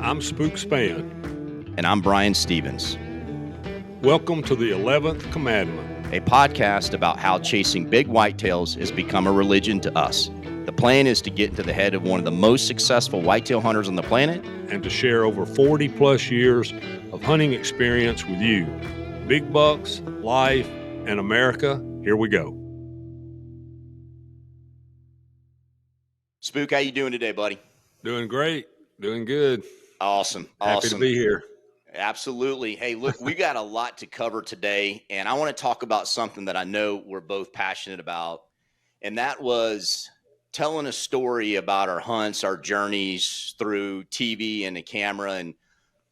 I'm Spook Span. And I'm Brian Stevens. Welcome to the 11th Commandment, a podcast about how chasing big whitetails has become a religion to us. The plan is to get into the head of one of the most successful whitetail hunters on the planet and to share over 40 plus years of hunting experience with you. Big bucks, life, and America. Here we go. Spook, how you doing today, buddy? Doing great. Doing good. Awesome. Happy to be here. Absolutely. Hey, look, we got a lot to cover today, and I want to talk about something that I know we're both passionate about, and that was telling a story about our hunts, our journeys through TV and the camera. And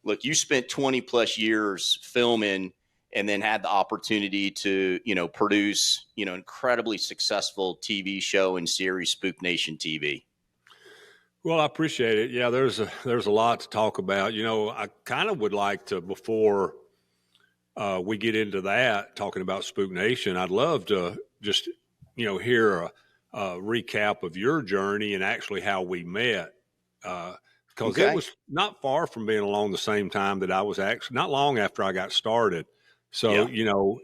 look, you spent 20 plus years filming and then had the opportunity to, produce, incredibly successful TV show and series, Spook Nation TV. Well, I appreciate it. Yeah, there's a lot to talk about. I kind of would like to, before we get into that, talking about Spook Nation, I'd love to just, hear a recap of your journey and actually how we met. Because It was not far from being along the same time that I was actually, not long after I got started. So,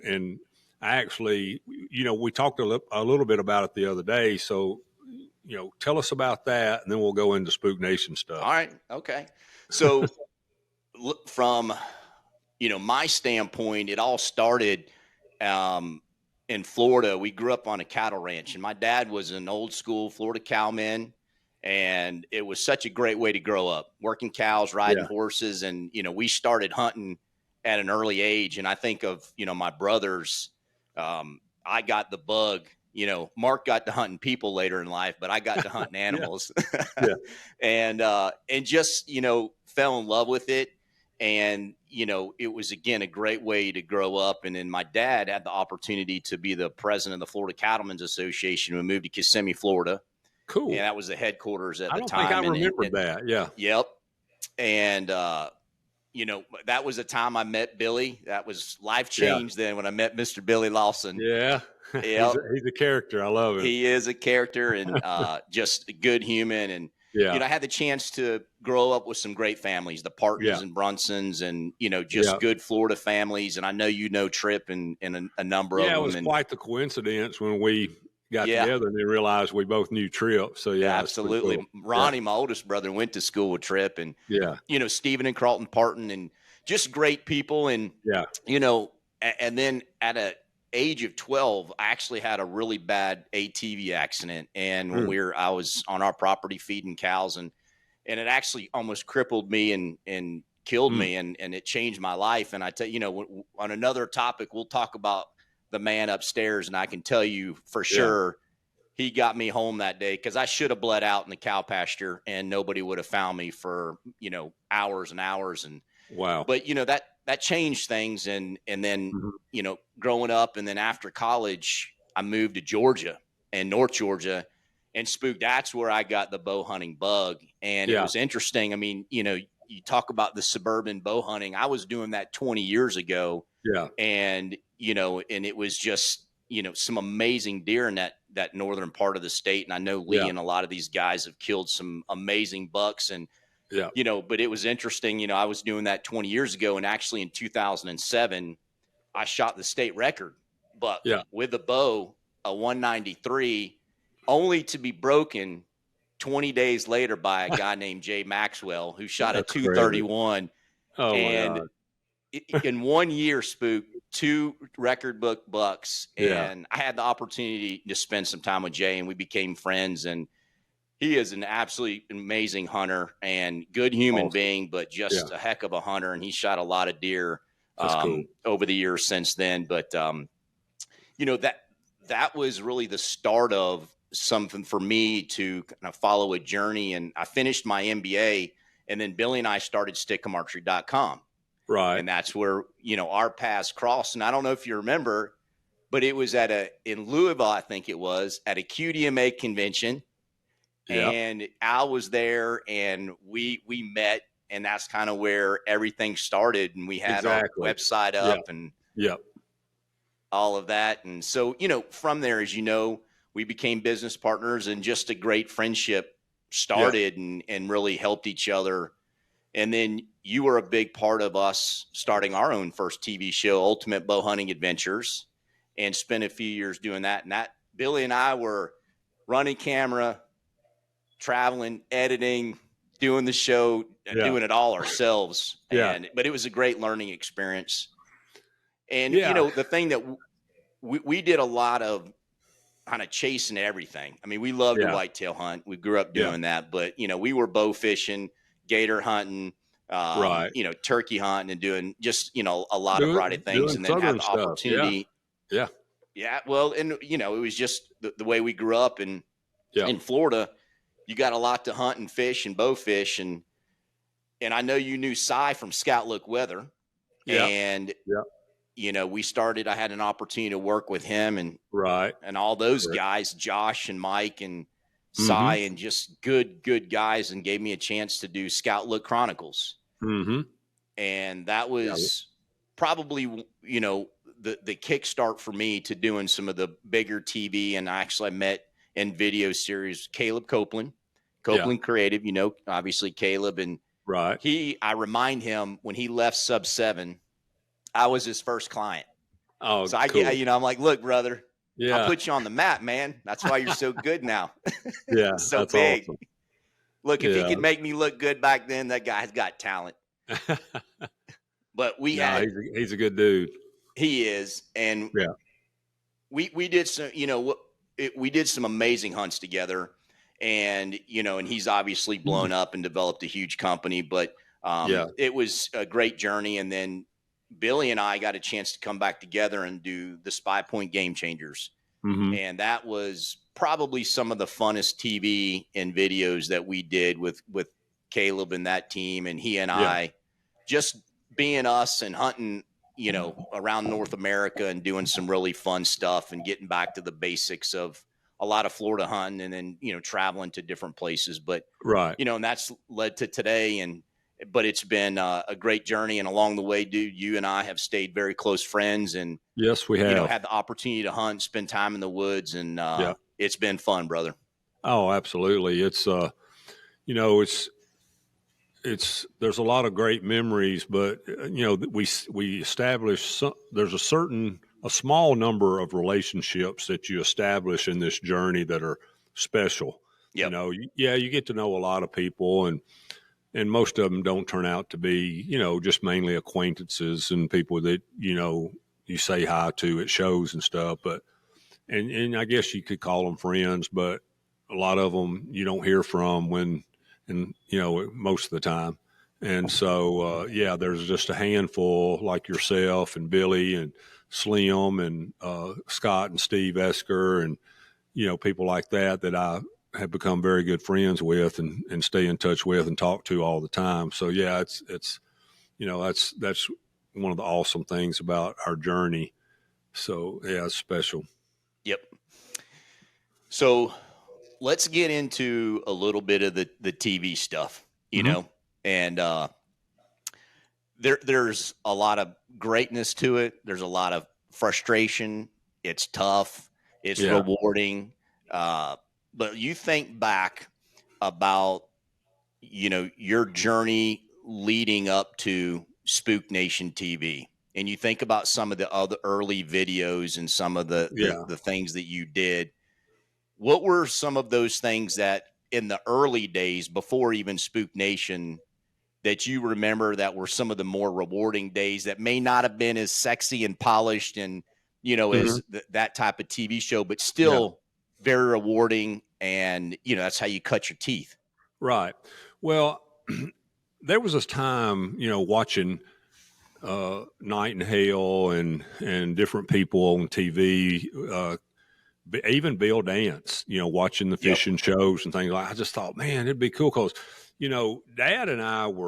and I actually, we talked a little bit about it the other day. So, tell us about that, and then we'll go into Spook Nation stuff. All right. Okay. So from, my standpoint, it all started in Florida. We grew up on a cattle ranch, and my dad was an old school Florida cowman, and it was such a great way to grow up, working cows, riding horses. And, we started hunting at an early age. And I think of, my brothers, I got the bug. Mark got to hunting people later in life, but I got to hunting animals. And just, fell in love with it. And, it was, again, a great way to grow up. And then my dad had the opportunity to be the president of the Florida Cattlemen's Association. We moved to Kissimmee, Florida. Cool. And that was the headquarters at the time. I don't think I remember that. Yeah. Yep. And, that was the time I met Billy. That was life changed then when I met Mr. Billy Lawson. Yeah. Yep. He's a character. I love him. He is a character and just a good human. And, I had the chance to grow up with some great families, the Partons and Brunsons and, just good Florida families. And I know Trip and a number of them. Yeah, it was quite the coincidence when we got together and then realized we both knew Trip. So, absolutely. Cool. Ronnie, my oldest brother, went to school with Trip. And, Stephen and Carlton Parton and just great people. And, and then at a age of 12, I actually had a really bad ATV accident. And when I was on our property feeding cows and it actually almost crippled me and killed me. And it changed my life. And I tell you, on another topic, we'll talk about the man upstairs. And I can tell you for sure, he got me home that day because I should have bled out in the cow pasture and nobody would have found me for, hours and hours. And wow. But, that changed things. And then, growing up and then after college, I moved to Georgia and North Georgia and Spook. That's where I got the bow hunting bug. And it was interesting. I mean, you talk about the suburban bow hunting. I was doing that 20 years ago. Yeah. And, and it was just, some amazing deer in that northern part of the state. And I know Lee and a lot of these guys have killed some amazing bucks and, but it was interesting. I was doing that 20 years ago. And actually in 2007, I shot the state record, but with a bow, a 193, only to be broken 20 days later by a guy named Jay Maxwell, who shot a 231. Oh, and my God. In 1 year, Spook, 2 record book bucks. And I had the opportunity to spend some time with Jay and we became friends. And he is an absolutely amazing hunter and good human being, but just a heck of a hunter. And he shot a lot of deer cool. Over the years since then. But, that was really the start of something for me to kind of follow a journey. And I finished my MBA and then Billy and I started stickumarchery.com. Right. And that's where, our paths crossed. And I don't know if you remember, but it was in Louisville, I think it was, at a QDMA convention. Yep. And Al was there and we met, and that's kind of where everything started. And we had our website up and all of that. And so, from there, as we became business partners and just a great friendship started and really helped each other And then you were a big part of us starting our own first TV show, Ultimate Bow Hunting Adventures, and spent a few years doing that. And that Billy and I were running camera, traveling, editing, doing the show, Yeah. doing it all ourselves. Yeah. But it was a great learning experience. And, Yeah. the thing that we did a lot of kind of chasing everything. I mean, we loved to Yeah. whitetail hunt. We grew up Yeah. doing that, but we were bow fishing, gator hunting, Right. turkey hunting, and doing just a lot of variety of things, Doing and then had Southern the stuff. Yeah. opportunity. Yeah. Yeah, well, and it was just the way we grew up in Florida. You got a lot to hunt and fish and bow fish, and I know you knew Cy from Scout Look Weather, Yeah. and Yeah. we started. I had an opportunity to work with him and Right. all those Correct. guys, Josh and Mike and Cy, and just good guys, and gave me a chance to do Scout Look Chronicles. And that was probably, the kickstart for me to doing some of the bigger TV. And I actually met in video series Caleb Copeland Creative, obviously Caleb. And Right. I remind him when he left Sub 7, I was his first client. Oh, so I cool. get, I'm like, look, brother, Yeah. I'll put you on the map, man. That's why you're so good now. Yeah. So that's big. Awesome. Look, if he could make me look good back then, that guy's got talent. But he's a good dude. He is. And we did some, we did some amazing hunts together. And, and he's obviously blown up and developed a huge company, but it was a great journey. And then Billy and I got a chance to come back together and do the Spy Point Game Changers. And that was probably some of the funnest TV and videos that we did with Caleb and that team. And he and I just being us and hunting, around North America and doing some really fun stuff and getting back to the basics of a lot of Florida hunting, and then, traveling to different places. But, and that's led to today. But it's been a great journey. And along the way, dude, you and I have stayed very close friends, and yes, we have had the opportunity to hunt, spend time in the woods, and it's been fun, brother. Oh, absolutely. It's, there's a lot of great memories, but we establish there's a small number of relationships that you establish in this journey that are special. Yep. You get to know a lot of people, and most of them don't turn out to be, just mainly acquaintances and people that, you say hi to at shows and stuff. But, and I guess you could call them friends, but a lot of them you don't hear from most of the time. And so, there's just a handful like yourself and Billy and Slim and Scott and Steve Esker and, people like that I have become very good friends with and stay in touch with and talk to all the time. So it's that's one of the awesome things about our journey. So it's special. Yep. So let's get into a little bit of the TV stuff, and there's a lot of greatness to it. There's a lot of frustration. It's tough. It's rewarding. But you think back about, your journey leading up to Spook Nation TV, and you think about some of the other early videos and some of the things that you did. What were some of those things that in the early days before even Spook Nation that you remember that were some of the more rewarding days that may not have been as sexy and polished and, as that type of TV show, but still very rewarding, and that's how you cut your teeth. Right. Well, there was this time, watching Night and Hale and different people on TV, even Bill Dance, watching the fishing shows and things like. I just thought, man, it'd be cool because, Dad and I we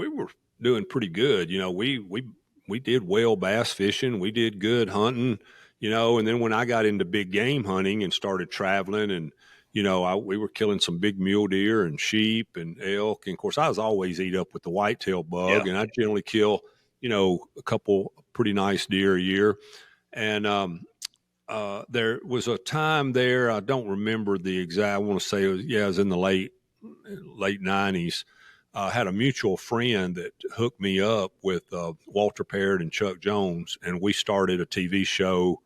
were doing pretty good. We did well bass fishing. We did good hunting. And then when I got into big game hunting and started traveling and, we were killing some big mule deer and sheep and elk. And of course I was always eat up with the whitetail bug, and I generally kill, a couple pretty nice deer a year. And, there was a time there, I don't remember the exact, I want to say it was in the late 90s. had a mutual friend that hooked me up with Walter Parrott and Chuck Jones, and we started a TV show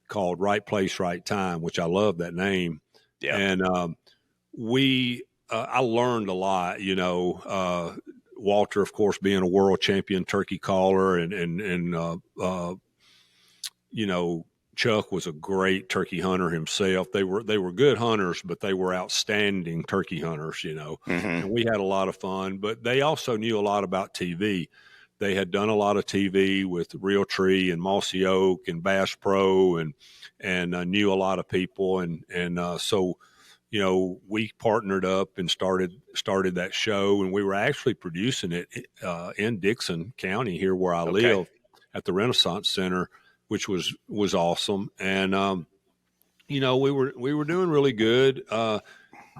called Right Place, Right Time, which I love that name. Yeah. And I learned a lot, Walter, of course, being a world champion turkey caller, and Chuck was a great turkey hunter himself. They were good hunters, but they were outstanding turkey hunters, Mm-hmm. and we had a lot of fun. But they also knew a lot about TV. They had done a lot of TV with Realtree and Mossy Oak and Bass Pro, and knew a lot of people, and so we partnered up and started that show, and we were actually producing it in Dixon County here where I live at the Renaissance Center, which was awesome. And we were doing really good.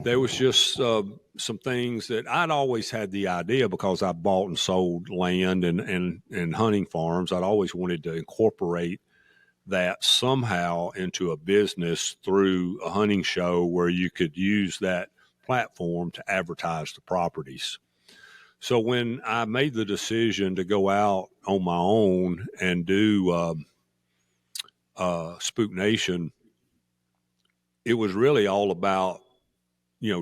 There was just some things that I'd always had the idea, because I bought and sold land and hunting farms. I'd always wanted to incorporate that somehow into a business through a hunting show where you could use that platform to advertise the properties. So when I made the decision to go out on my own and do Spook Nation, it was really all about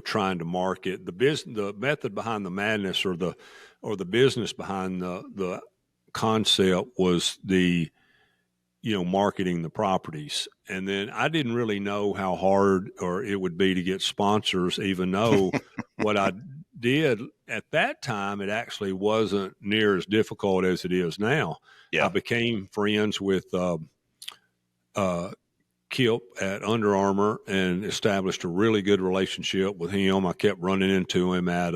trying to market the method behind the madness, or the business behind the concept was the marketing the properties. And then I didn't really know how hard or it would be to get sponsors, even though what I did at that time, it actually wasn't near as difficult as it is now. Yeah. I became friends with Kip at Under Armour and established a really good relationship with him. I kept running into him at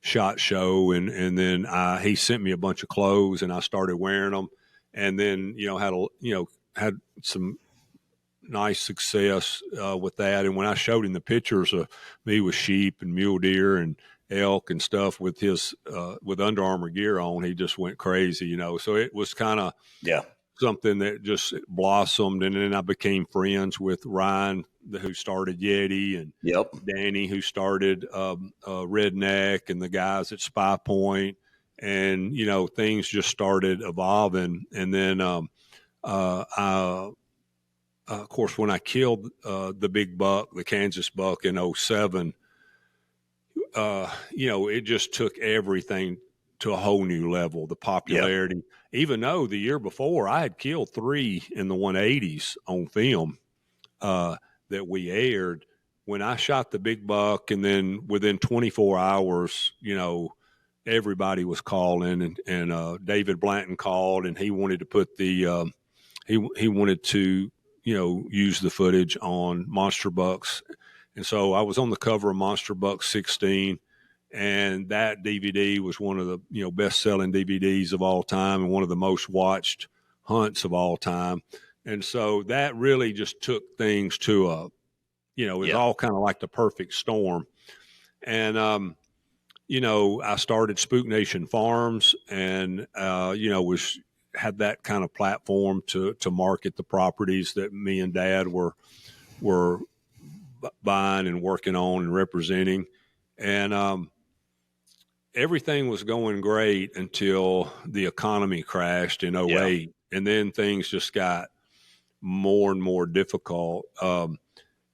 SHOT Show, and then he sent me a bunch of clothes, and I started wearing them. And then, had some nice success with that. And when I showed him the pictures of me with sheep and mule deer and elk and stuff with his with Under Armour gear on, he just went crazy, So it was kind of something that just blossomed. And then I became friends with Ryan, who started Yeti, and Danny, who started Redneck, and the guys at Spy Point. And, things just started evolving. And then, of course, when I killed the big buck, the Kansas buck in 2007, it just took everything to a whole new level, the popularity, even though the year before I had killed 3 in the 180s on film that we aired. When I shot the big buck, and then within 24 hours, everybody was calling, and David Blanton called, and he wanted to put the he wanted to use the footage on Monster Bucks, and so I was on the cover of Monster Bucks 16, and that DVD was one of the best selling DVDs of all time, and one of the most watched hunts of all time, and so that really just took things to a it was all kind of like the perfect storm, and I started Spook Nation Farms, and had that kind of platform to market the properties that me and Dad were buying and working on and representing, and everything was going great until the economy crashed in 2008, and then things just got more and more difficult,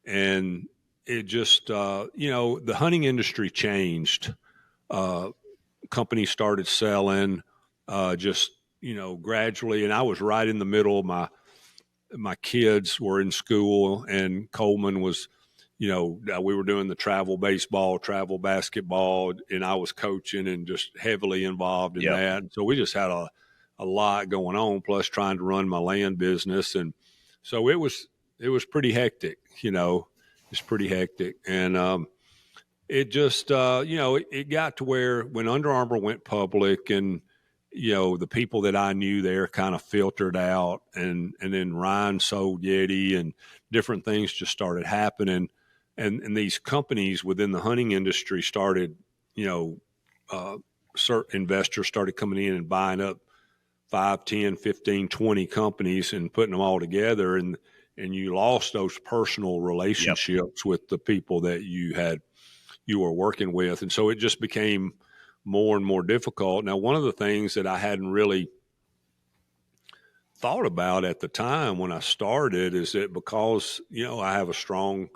and it just the hunting industry changed. Companies started selling just gradually, and I was right in the middle. My kids were in school, and Coleman was we were doing the travel baseball, travel basketball, and I was coaching and just heavily involved in that. And so we just had a lot going on, plus trying to run my land business, and so it was pretty hectic. It's pretty hectic, and it just, it got to where when Under Armour went public, and, the people that I knew there kind of filtered out, and then Ryan sold Yeti, and different things just started happening. And these companies within the hunting industry started, certain investors started coming in and buying up 5, 10, 15, 20 companies and putting them all together. And you lost those personal relationships with the people that you had, you were working with. And so it just became more and more difficult. Now, one of the things that I hadn't really thought about at the time when I started is that because, I have a strong,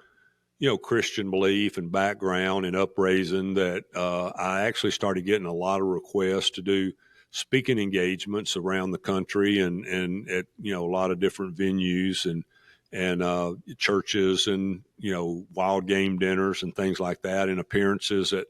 Christian belief and background and upraising, that I actually started getting a lot of requests to do speaking engagements around the country and at, a lot of different venues and churches and, wild game dinners and things like that, and appearances at,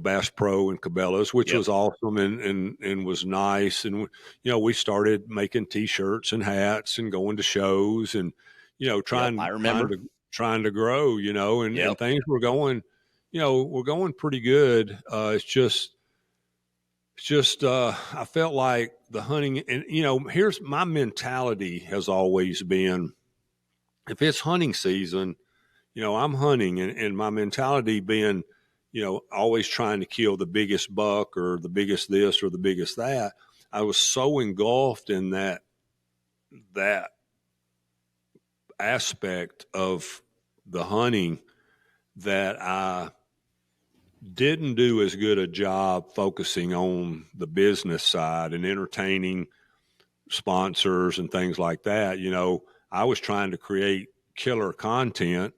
Bass Pro and Cabela's, which was awesome and was nice. And, we started making T-shirts and hats and going to shows and, I remember. trying to grow, and things were going, we're going pretty good. It's just, I felt like the hunting and, here's my mentality has always been, if it's hunting season, I'm hunting and my mentality being, always trying to kill the biggest buck or the biggest this or the biggest that. I was so engulfed in that aspect of the hunting that I didn't do as good a job focusing on the business side and entertaining sponsors and things like that. I was trying to create killer content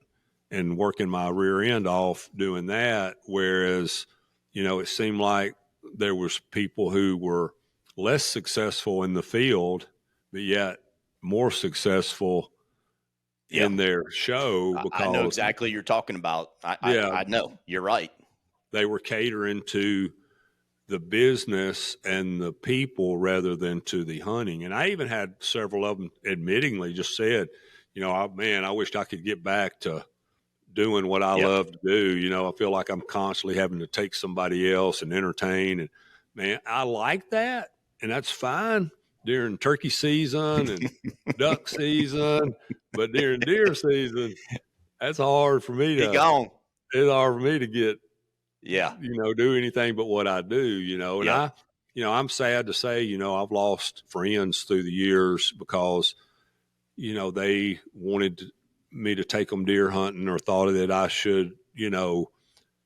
and working my rear end off doing that. Whereas, it seemed like there was people who were less successful in the field, but yet more successful in their show because I know exactly you're talking about. I know you're right. They were catering to the business and the people rather than to the hunting. And I even had several of them admittingly just said, I wished I could get back to doing what I love to do. I feel like I'm constantly having to take somebody else and entertain. And man, I like that. And that's fine during turkey season and duck season. But during deer season, that's hard for me It's hard for me to get, do anything but what I do, and I'm sad to say, I've lost friends through the years because, they wanted me to take them deer hunting or thought that I should,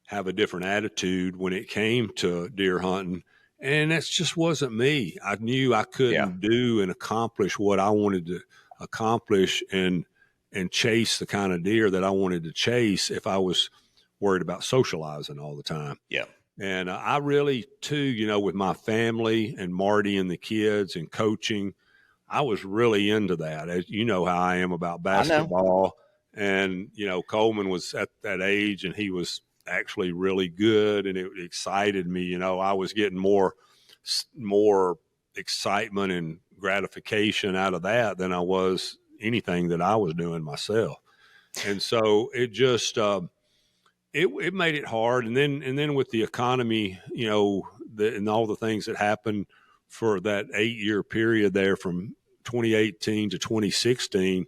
have a different attitude when it came to deer hunting. And that just wasn't me. I knew I couldn't do and accomplish what I wanted to accomplish and chase the kind of deer that I wanted to chase if I was worried about socializing all the time. Yeah. And I really too, with my family and Marty and the kids and coaching, I was really into that. As you know how I am about basketball. And, Coleman was at that age and he was actually really good and it excited me. I was getting more excitement and gratification out of that than I was anything that I was doing myself. And so it just, it made it hard. And then with the economy, and all the things that happened for that 8-year period there from 2018 to 2016,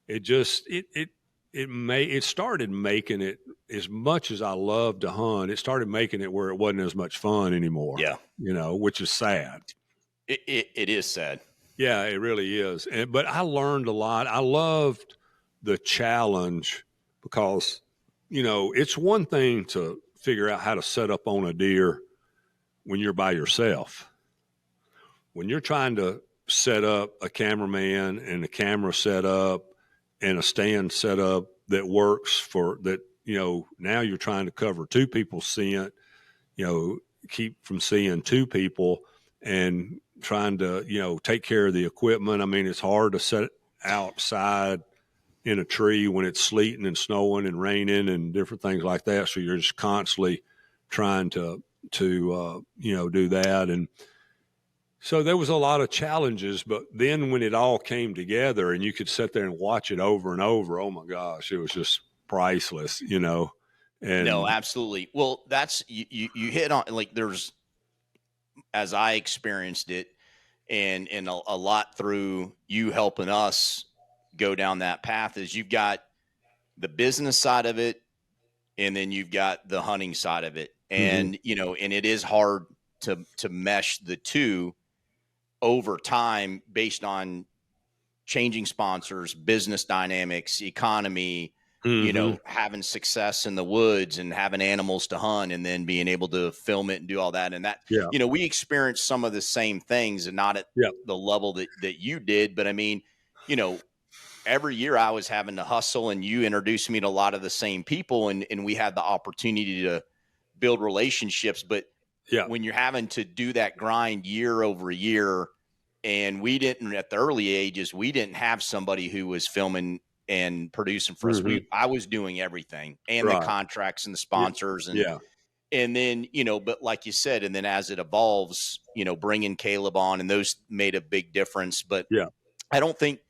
it started making it, as much as I love to hunt, it started making it where it wasn't as much fun anymore. Yeah. Which is sad. It is sad. Yeah, it really is. But I learned a lot. I loved the challenge because, it's one thing to figure out how to set up on a deer when you're by yourself. When you're trying to set up a cameraman and a camera set up and a stand set up that works for that, now you're trying to cover two people's scent, keep from seeing two people and trying to, take care of the equipment. I mean, it's hard to set outside in a tree when it's sleeting and snowing and raining and different things like that. So you're just constantly trying to do that. And so there was a lot of challenges, but then when it all came together and you could sit there and watch it over and over, oh my gosh, it was just priceless, And no, absolutely. Well, that's, you hit on, like, there's, as I experienced it and a lot through you helping us go down that path, is you've got the business side of it and then you've got the hunting side of it. And, and it is hard to mesh the two over time based on changing sponsors, business dynamics, economy, having success in the woods and having animals to hunt and then being able to film it and do all that. And that, Yeah. we experienced some of the same things and not at Yeah. the level that you did. But I mean, every year I was having to hustle, and you introduced me to a lot of the same people, and we had the opportunity to build relationships. But Yeah. when you're having to do that grind year over year, and we didn't, at the early ages, we didn't have somebody who was filming and producing for us. I was doing everything, and the Right. contracts and the sponsors, Yeah. and then, but like you said, and then as it evolves, bringing Caleb on, and those made a big difference. But Yeah. I don't think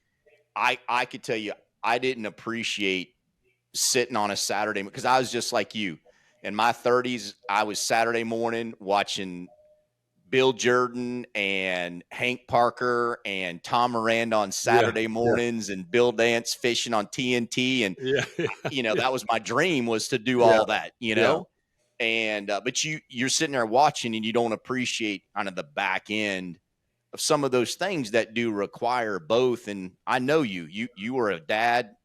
I could tell you, I didn't appreciate sitting on a Saturday, because I was just like you. In my 30s, I was Saturday morning watching Bill Jordan and Hank Parker and Tom Miranda on Saturday mornings, and Bill Dance fishing on TNT. And, that was my dream, was to do all that, and, but you're sitting there watching, and you don't appreciate kind of the back end of some of those things that do require both. And I know you were a dad,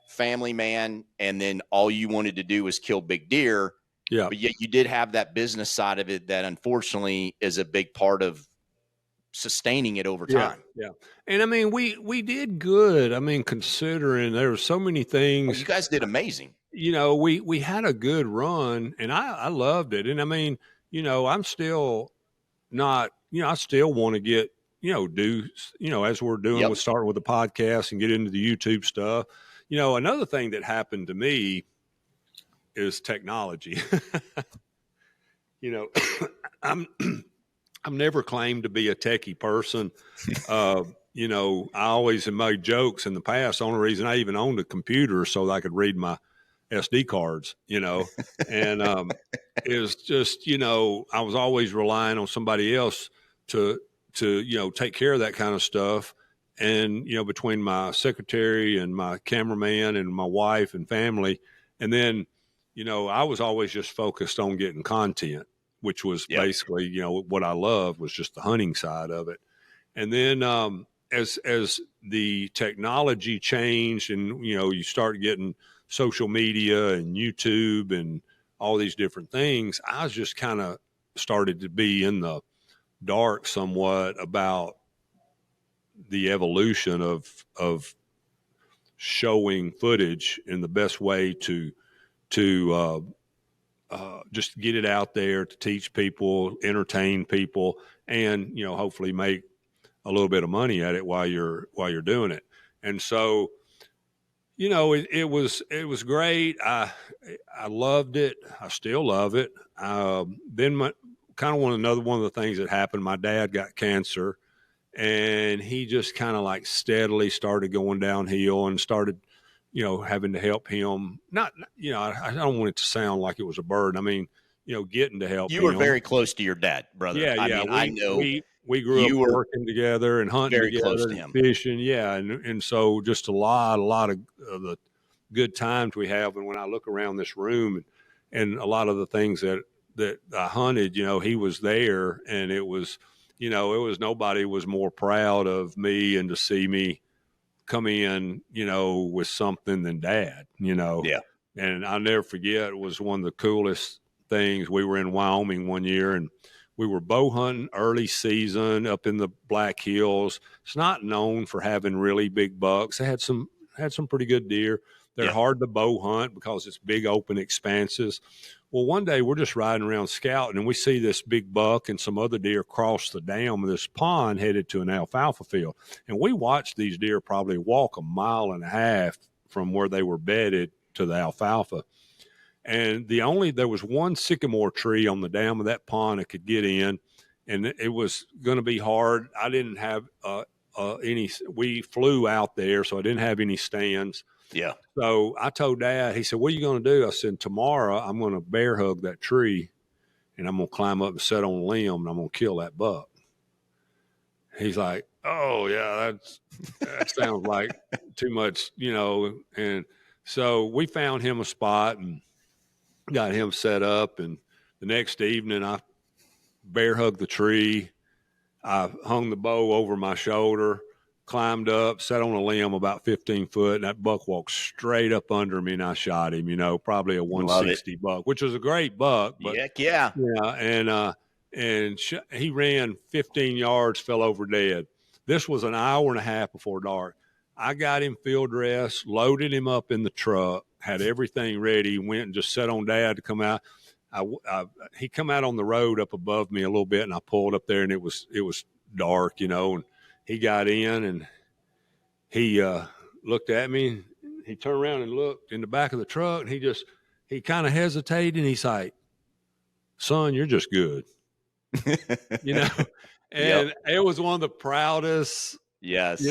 family man, and then all you wanted to do was kill big deer. Yeah. But yet you did have that business side of it that unfortunately is a big part of sustaining it over time. Yeah. And I mean, we did good. I mean, considering there were so many things. You guys did amazing. We had a good run, and I loved it. And I mean, I'm still not, I still want to get, do, as we're doing with starting with the podcast and get into the YouTube stuff. Another thing that happened to me is technology. I've never claimed to be a techie person. I always have made jokes in the past. The only reason I even owned a computer is so that I could read my SD cards, and it was just, I was always relying on somebody else to take care of that kind of stuff. And, between my secretary and my cameraman and my wife and family, and then, I was always just focused on getting content, which was basically, what I loved was just the hunting side of it. And then, as the technology changed and, you start getting social media and YouTube and all these different things, I was just kind of started to be in the dark somewhat about the evolution of showing footage and the best way to just get it out there to teach people, entertain people, and, hopefully make a little bit of money at it while you're doing it. And so, it was great. I loved it. I still love it. Then one of the things that happened, my dad got cancer, and he just kind of like steadily started going downhill, and started, having to help him. Not, I don't want it to sound like it was a burden. I mean, getting to help him. You were very close to your dad, brother. Yeah. I mean, I know we grew up working together and hunting very together, close to and him. fishing. Yeah. And so just a lot of the good times we have. And when I look around this room, and a lot of the things that I hunted, he was there, and it was nobody was more proud of me and to see me come in, with something than Dad, Yeah. And I'll never forget, it was one of the coolest things. We were in Wyoming one year, and we were bow hunting early season up in the Black Hills. It's not known for having really big bucks. They had some pretty good deer. They're hard to bow hunt because it's big open expanses. Well, one day we're just riding around scouting, and we see this big buck and some other deer cross the dam of this pond headed to an alfalfa field. And we watched these deer probably walk 1.5 miles from where they were bedded to the alfalfa. And there was one sycamore tree on the dam of that pond that could get in, and it was going to be hard. I didn't have we flew out there, so I didn't have any stands. Yeah. So I told Dad, he said, "What are you going to do?" I said, "Tomorrow I'm going to bear hug that tree, and I'm going to climb up and sit on a limb, and I'm going to kill that buck." He's like, "Oh yeah, that sounds like too much, And so we found him a spot and got him set up. And the next evening I bear hugged the tree. I hung the bow over my shoulder, climbed up, sat on a limb about 15 foot, and that buck walked straight up under me, and I shot him, probably a Love it. 160 buck, which was a great buck. But Heck yeah. yeah, he ran 15 yards, fell over dead. This was an hour and a half before dark. I got him field dressed, loaded him up in the truck, had everything ready, went and just sat on Dad to come out. He come out on the road up above me a little bit, and I pulled up there, and it was dark, and he got in, and he looked at me, and he turned around and looked in the back of the truck, and he kind of hesitated, and he's like, "Son, you're just good." And it was one of the proudest. Yes.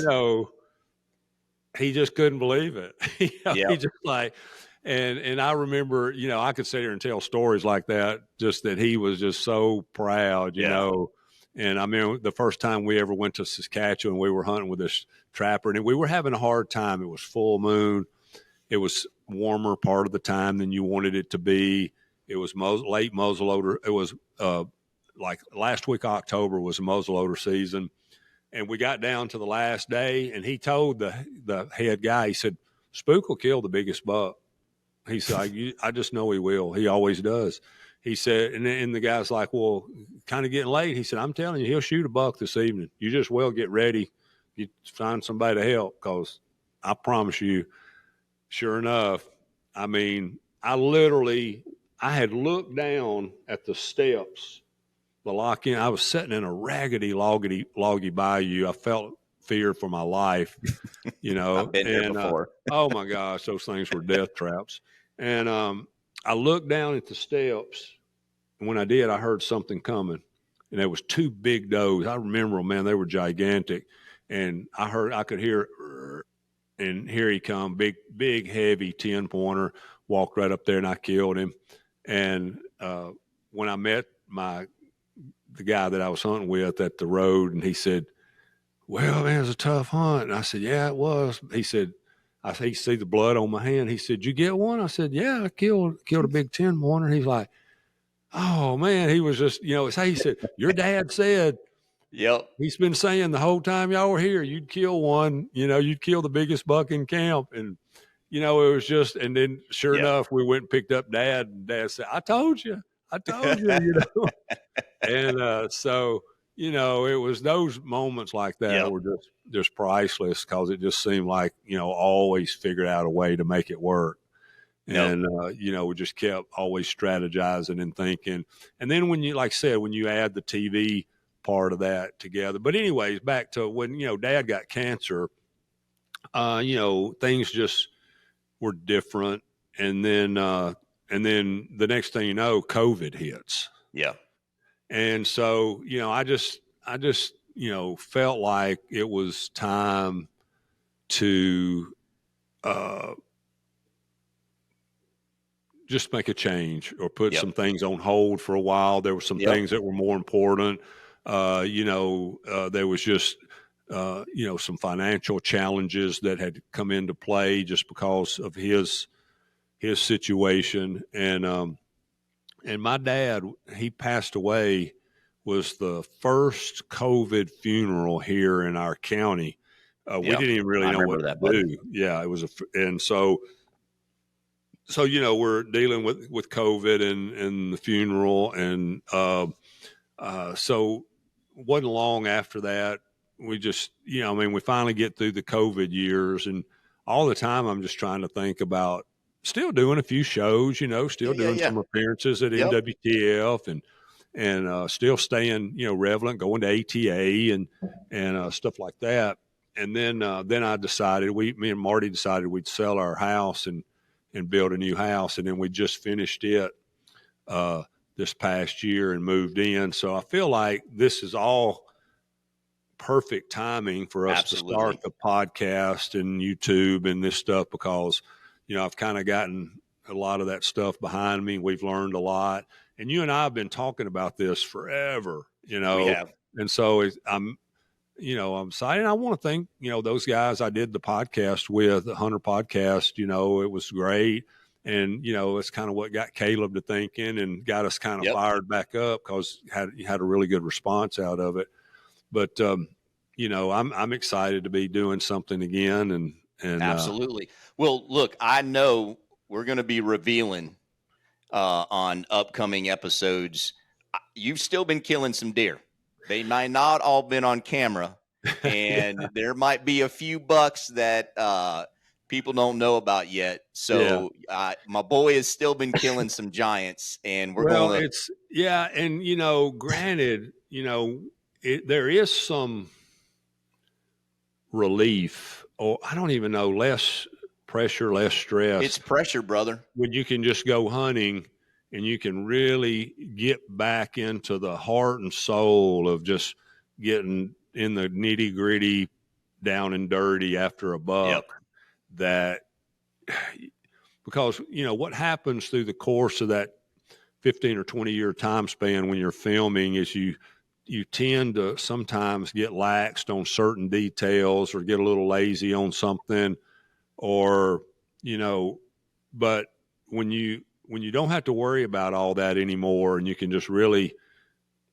He just couldn't believe it. Yep. He just like, and I remember, I could sit here and tell stories like that, just that he was just so proud, And I mean, the first time we ever went to Saskatchewan, we were hunting with this trapper, and we were having a hard time. It was full moon. It was warmer part of the time than you wanted it to be. It was late muzzleloader. It was like last week, October was a muzzleloader season. And we got down to the last day, and he told the head guy, he said, "Spook will kill the biggest buck." He said, I just know he will. He always does. He said, and the guy's like, "Well, kind of getting late." He said, "I'm telling you, he'll shoot a buck this evening. You just well get ready. You find somebody to help, because I promise you," sure enough, I mean, I had looked down at the steps, the lock-in. I was sitting in a raggedy, loggy bayou. I felt fear for my life, I've been there before. Oh my gosh, those things were death traps. And I looked down at the steps, and when I did, I heard something coming, and there was two big does. I remember them, man. They were gigantic, and I could hear, and here he come, big, heavy 10-pointer, walked right up there, and I killed him. And when I met the guy that I was hunting with at the road, and he said, "Well, man, it was a tough hunt." And I said, "Yeah, it was." He said, he see the blood on my hand. He said, "You get one?" I said, "Yeah, I killed a big 10-pointer." He's like, "Oh man," he was just, he said, "Your dad said, yep, he's been saying the whole time y'all were here, you'd kill one, you'd kill the biggest buck in camp." And, it was just, and then sure enough, we went and picked up Dad, and Dad said, I told you, And so, it was those moments like that were just priceless, because it just seemed like, always figured out a way to make it work. And, we just kept always strategizing and thinking. And then when you, like I said, when you add the TV part of that together. But anyways, back to when, Dad got cancer, things just were different. And then the next thing you know, COVID hits. Yeah. And so, I just, felt like it was time to just make a change, or put some things on hold for a while. There were some things that were more important. There was just, some financial challenges that had come into play just because of his situation. And my dad, he passed away, was the first COVID funeral here in our county. We didn't even really know what to do. Yeah, it was so we're dealing with COVID and the funeral, and so wasn't long after that. We just, we finally get through the COVID years, and all the time I'm just trying to think about still doing a few shows, still doing some appearances at NWTF, and still staying, relevant, going to ATA and stuff like that. And then I decided, me and Marty decided we'd sell our house and build a new house. And then we just finished it this past year and moved in. So I feel like this is all perfect timing for us to start the podcast and YouTube and this stuff, because, I've kind of gotten a lot of that stuff behind me. We've learned a lot. And you and I have been talking about this forever, We have. And so I'm excited. I want to thank, those guys I did the podcast with, the Hunter podcast, it was great. And, it's kind of what got Caleb to thinking and got us kind of fired back up, because had a really good response out of it. But, I'm excited to be doing something again. And Absolutely. Well, look, I know we're going to be revealing on upcoming episodes. You've still been killing some deer. They might not all been on camera, and there might be a few bucks that people don't know about yet. yeah. So my boy has still been killing some giants, and we're Well, going to. yeah. And, granted, there is some relief, or I don't even know, less pressure, less stress It's pressure, brother. when you can just go hunting and you can really get back into the heart and soul of just getting in the nitty gritty, down and dirty after a Yep. buck. That because what happens through the course of that 15 or 20-year time span when you're filming is you tend to sometimes get laxed on certain details or get a little lazy on something, or but when you don't have to worry about all that anymore, and you can just really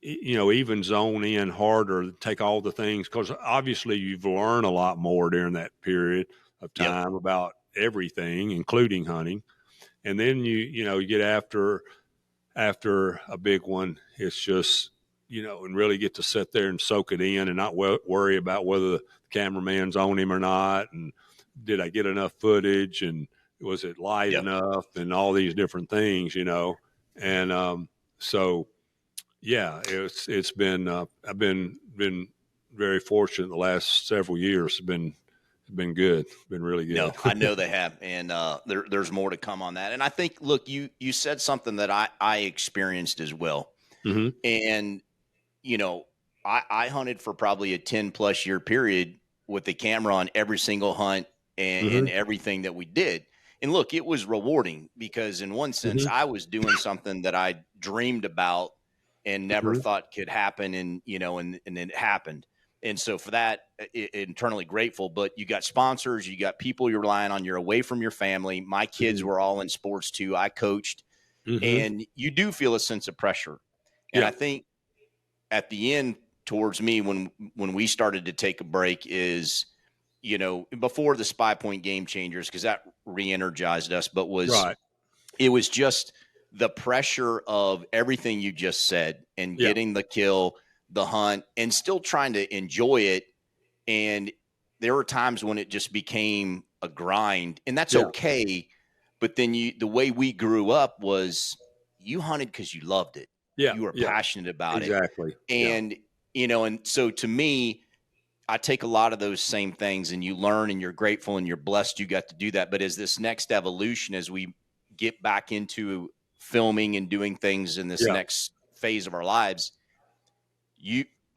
even zone in harder, take all the things, because obviously you've learned a lot more during that period of Yep. time about everything, including hunting. And then you get after a big one, it's just and really get to sit there and soak it in and not worry about whether the cameraman's on him or not, and did I get enough footage, and was it light Yep. enough, and all these different things, and so yeah, it's been I've been very fortunate the last several years. Been good, been really good. No, I know they have, and there's more to come on that. And I think, look, you said something that I experienced as well, hmm and you know, I hunted for probably a 10+ year period with the camera on every single hunt and hmm everything that we did. And look, it was rewarding because in one sense, hmm I was doing something that I dreamed about and never hmm thought could happen. And, and it happened. And so for that, internally grateful, but you got sponsors, you got people you're relying on, you're away from your family. My kids hmm were all in sports too. I coached, hmm and you do feel a sense of pressure. And Yeah. I think at the end towards me when we started to take a break is before the Spy Point Game Changers, because that re-energized us, but Right. it was just the pressure of everything you just said and Yeah. getting the kill, the hunt, and still trying to enjoy it. And there were times when it just became a grind, and that's Yeah. okay. But then the way we grew up was you hunted because you loved it. Yeah. You were Yeah. passionate about it. Exactly. Yeah. And, and so to me, I take a lot of those same things, and you learn and you're grateful and you're blessed you got to do that. But as this next evolution, as we get back into filming and doing things in this Yeah. next phase of our lives,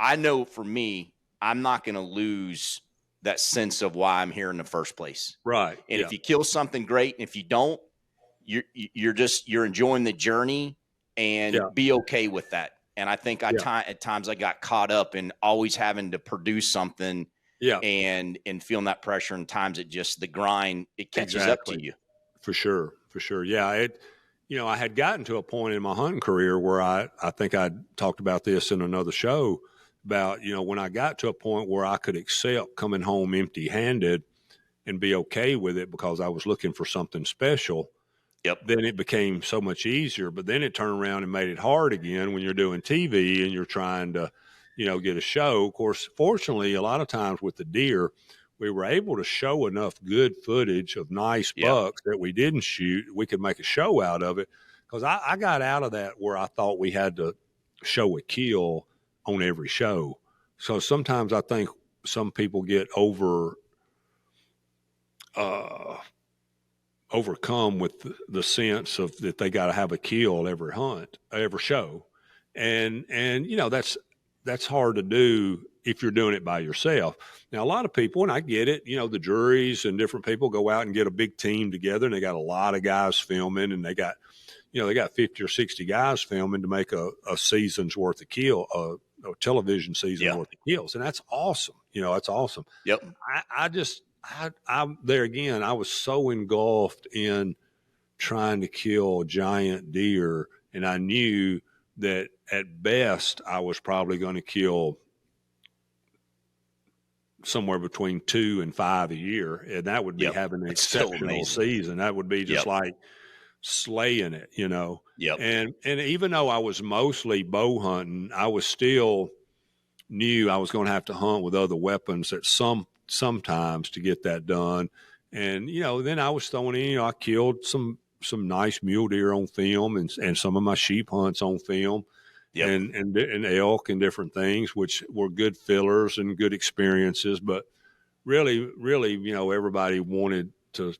I know for me, I'm not going to lose that sense of why I'm here in the first place. Right. And Yeah. if you kill something, great. And if you don't, you're enjoying the journey, and Yeah. be okay with that. And I think Yeah. at times I got caught up in always having to produce something Yeah. and feeling that pressure. And times it just the grind, it catches up Exactly. to you. For sure. For sure. Yeah. I had gotten to a point in my hunting career where I think I talked about this in another show about, when I got to a point where I could accept coming home empty handed and be okay with it because I was looking for something special, Yep. then it became so much easier. But then it turned around and made it hard again when you're doing TV and you're trying to, get a show. Of course, fortunately, a lot of times with the deer, we were able to show enough good footage of nice Yep. bucks that we didn't shoot. We could make a show out of it, because I got out of that where I thought we had to show a kill on every show. So sometimes I think some people get uh, overcome with the sense of that they got to have a kill every hunt, every show, and that's hard to do if you're doing it by yourself. Now, a lot of people, and I get it, the juries and different people go out and get a big team together, and they got a lot of guys filming, and they got 50 or 60 guys filming to make a season's worth of kill, a television season Yeah. worth of kills, and that's awesome. That's awesome. Yep. I'm there again. I was so engulfed in trying to kill giant deer, and I knew that at best I was probably going to kill somewhere between 2 and 5 a year, and that would be Yep. having an It's still exceptional amazing. season. That would be just Yep. like slaying it, you know. Yep. And even though I was mostly bow hunting, I was still knew I was going to have to hunt with other weapons at sometimes to get that done. And you know, then I was throwing in, you know, I killed some nice mule deer on film, and some of my sheep hunts on film, Yep. and elk and different things, which were good fillers and good experiences. But really, you know, everybody wanted to.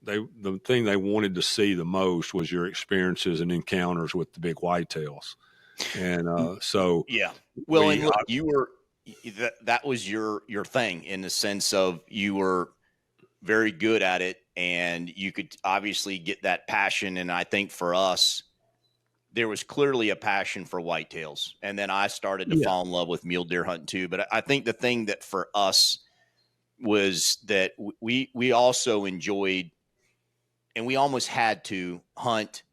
The thing they wanted to see the most was your experiences and encounters with the big whitetails, and so Yeah. Well, and we, look, you were that was your thing, in the sense of you were very good at it, and you could obviously get that passion. And I think for us, there was clearly a passion for whitetails. And then I started to yeah, fall in love with mule deer hunting too. But I think the thing that for us was that we also enjoyed, and we almost had to hunt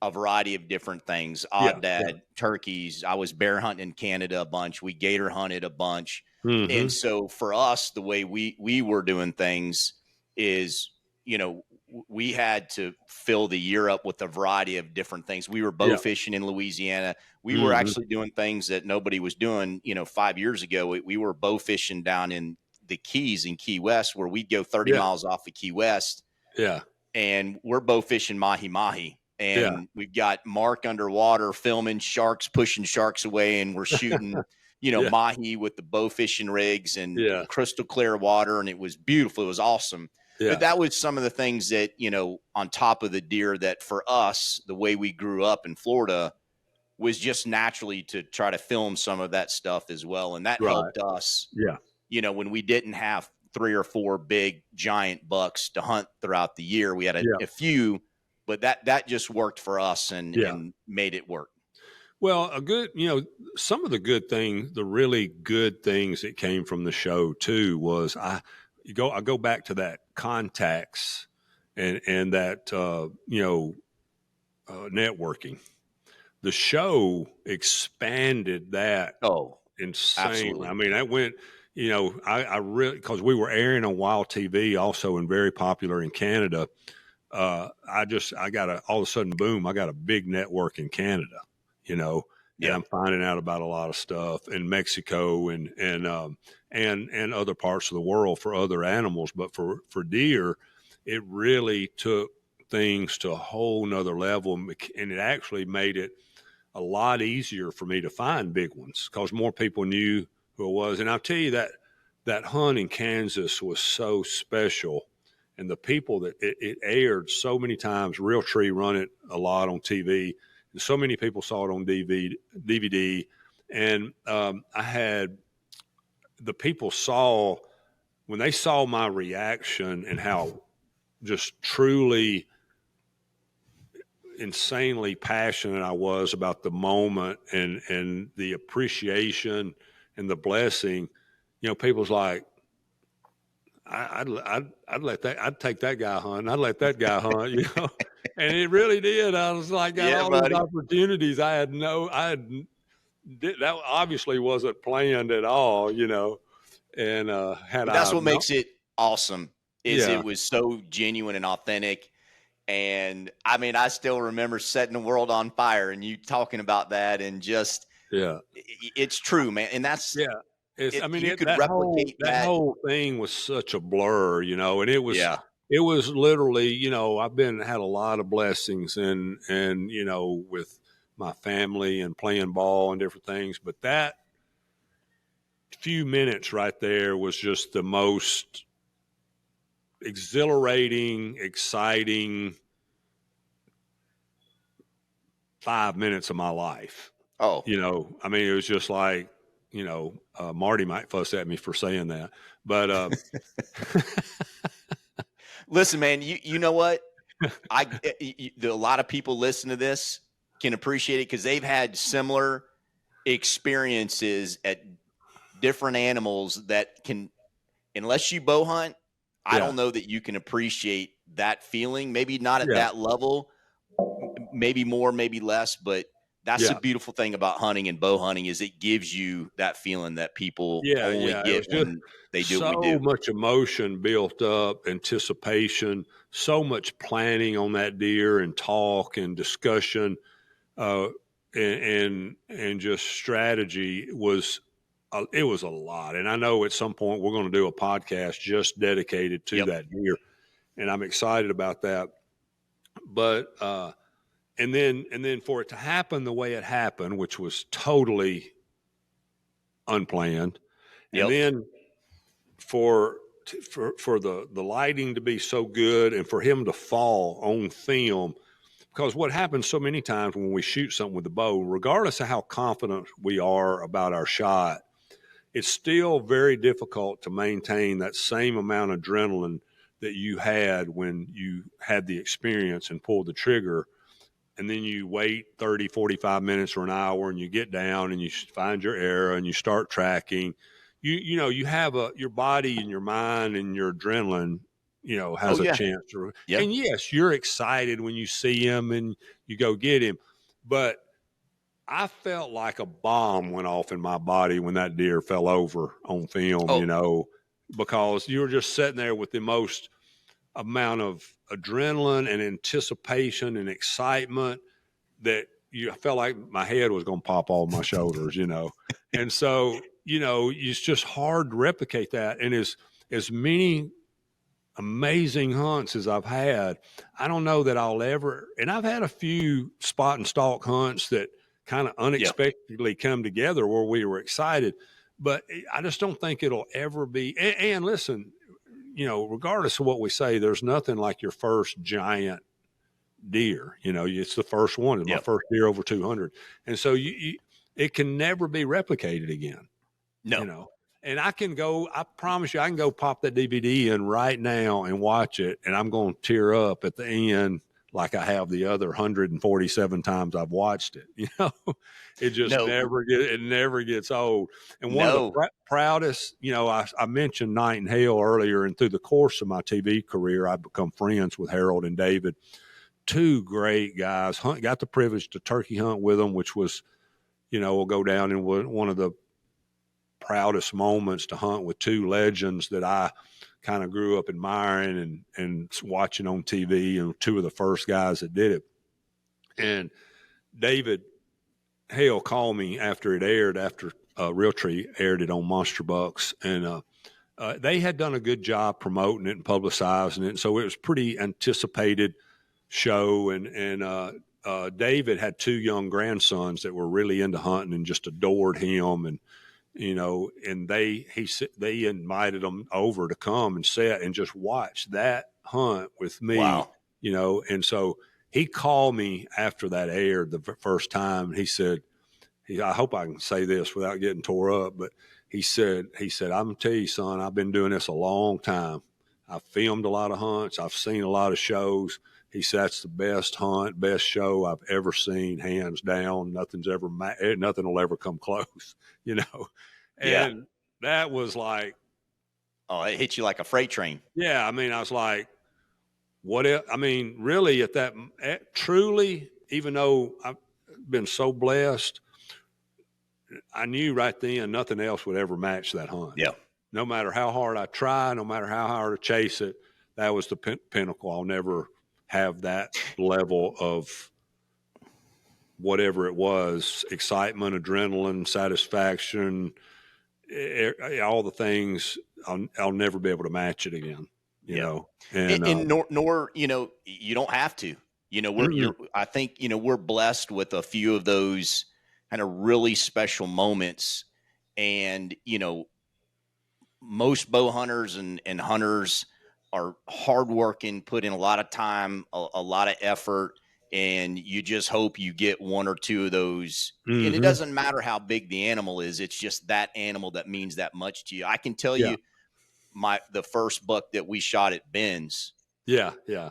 a variety of different things. yeah, Odd dad, turkeys. I was bear hunting in Canada a bunch. We gator hunted a bunch. And mm-hmm, so for us, the way we were doing things is, you know, we had to fill the year up with a variety of different things. We were bow yeah, fishing in Louisiana. We were mm-hmm, actually doing things that nobody was doing, you know, 5 years ago. We were bow fishing down in the Keys in Key West, where we'd go 30 yeah, miles off of Key West, yeah, and we're bow fishing mahi-mahi. yeah, And we've got Mark underwater filming sharks, pushing sharks away, and we're shooting, you know, yeah, mahi with the bow fishing rigs and yeah, crystal clear water. And it was beautiful. It was awesome. But yeah, that was some of the things that, you know, on top of the deer, that for us, the way we grew up in Florida, was just naturally to try to film some of that stuff as well. And that right, helped us, yeah, you know, when we didn't have 3 or 4 big giant bucks to hunt throughout the year. We had yeah, a few, but that just worked for us, yeah. and made it work. Well, a good, you know, some of the good things, the really good things that came from the show too was I go back to that contacts and that you know, networking. The show expanded that Oh, insanely. absolutely. I mean, that went, you know, I really, because we were airing on Wild TV also, and very popular in Canada. I got all of a sudden, boom, I got a big network in Canada, you know, and Yep. I'm finding out about a lot of stuff in Mexico and other parts of the world for other animals. But for deer, it really took things to a whole nother level. And it actually made it a lot easier for me to find big ones because more people knew who it was. And I'll tell you that hunt in Kansas was so special, and the people that it aired so many times. Real Tree run it a lot on TV, and so many people saw it on DVD. And I had the people saw when they saw my reaction and how just truly insanely passionate I was about the moment and the appreciation and the blessing. You know, people's like, I'd let that, I'd take that guy hunting. I'd let that guy hunt, you know, and it really did. I was like, got Yeah, all these buddy. opportunities. That obviously wasn't planned at all, you know, and, had But that's I what not, makes it awesome, is yeah, it was so genuine and authentic. And I mean, I still remember setting the world on fire, and you talking about that, and just, yeah. it's true, man. And that's Yeah. I it. mean, You could that replicate that. whole thing was such a blur, you know, and Yeah. it was literally, you know, had a lot of blessings and, you know, with my family and playing ball and different things. But that few minutes right there was just the most exhilarating, exciting 5 minutes of my life. Oh, You know, I mean, it was just like, you know, Marty might fuss at me for saying that, but, listen, man, you know what? A lot of people listen to this can appreciate it, because they've had similar experiences at different animals that can, unless you bow hunt, I yeah, don't know that you can appreciate that feeling. Maybe not at yeah, that level, maybe more, maybe less, but That's the Yeah. beautiful thing about hunting and bow hunting is it gives you that feeling that people Yeah, only yeah. It get was just when they do what we so do. much emotion built up, anticipation, so much planning on that deer and talk and discussion, uh, and just strategy was it was a lot. And I know at some point we're going to do a podcast just dedicated to Yep. that deer, and I'm excited about that. But and then for it to happen the way it happened, which was totally unplanned, and Yep. then for for the lighting to be so good and for him to fall on film, because what happens so many times when we shoot something with the bow, regardless of how confident we are about our shot, it's still very difficult to maintain that same amount of adrenaline that you had when you had the experience and pulled the trigger. And then you wait 30, 45 minutes or an hour and you get down and you find your arrow and you start tracking. You have your body and your mind and your adrenaline, Oh has a yeah. chance to, Yeah. and yes, you're excited when you see him and you go get him. But I felt like a bomb went off in my body when that deer fell over on film, Oh, because you were just sitting there with the most amount of adrenaline and anticipation and excitement that you felt like my head was going to pop off my shoulders. And so, it's just hard to replicate that. And as many amazing hunts as I've had, I don't know that I'll ever, and I've had a few spot and stalk hunts that kind of yeah. unexpectedly come together where we were excited, but I just don't think it'll ever be. And listen, regardless of what we say, there's nothing like your first giant deer. It's the first one. It's my Yeah. first deer over 200, and so it can never be replicated again. No. You know, and I can go. I promise you, I can go pop that DVD in right now and watch it, and I'm going to tear up at the end like I have the other 147 times I've watched it. It just No. never gets old. And one of the No. proudest, I mentioned Night and Hale earlier, and through the course of my TV career, I've become friends with Harold and David, two great guys. Got the privilege to turkey hunt with them, which was, will go down in one of the proudest moments, to hunt with two legends that I kind of grew up admiring and watching on TV, and two of the first guys that did it. And David Hale called me after it aired, after Realtree aired it on Monster Bucks, and they had done a good job promoting it and publicizing it. So it was pretty anticipated show. And David had two young grandsons that were really into hunting and just adored him. And and they invited them over to come and sit and just watch that hunt with me. Wow. And so he called me after that aired the first time. He said, I hope I can say this without getting tore up, but he said, I'm gonna tell you, son, I've been doing this a long time. I've filmed a lot of hunts. I've seen a lot of shows. He said, that's the best hunt, best show I've ever seen, hands down. Nothing will ever come close, Yeah. And that was like, Oh, it hit you like a freight train. yeah, I mean, I was like, what if, I mean, really truly, even though I've been so blessed, I knew right then nothing else would ever match that hunt. Yeah. No matter how hard I try, no matter how hard I chase it, that was the pinnacle. I'll never have that level of whatever it was, excitement, adrenaline, satisfaction, all the things. I'll never be able to match it again, And nor, you don't have to, I think, we're blessed with a few of those kind of really special moments. And, most bow hunters and hunters are hardworking, put in a lot of time, a lot of effort, and you just hope you get one or two of those. And it doesn't matter how big the animal is; it's just that animal that means that much to you. I can tell you, the first buck that we shot at Ben's,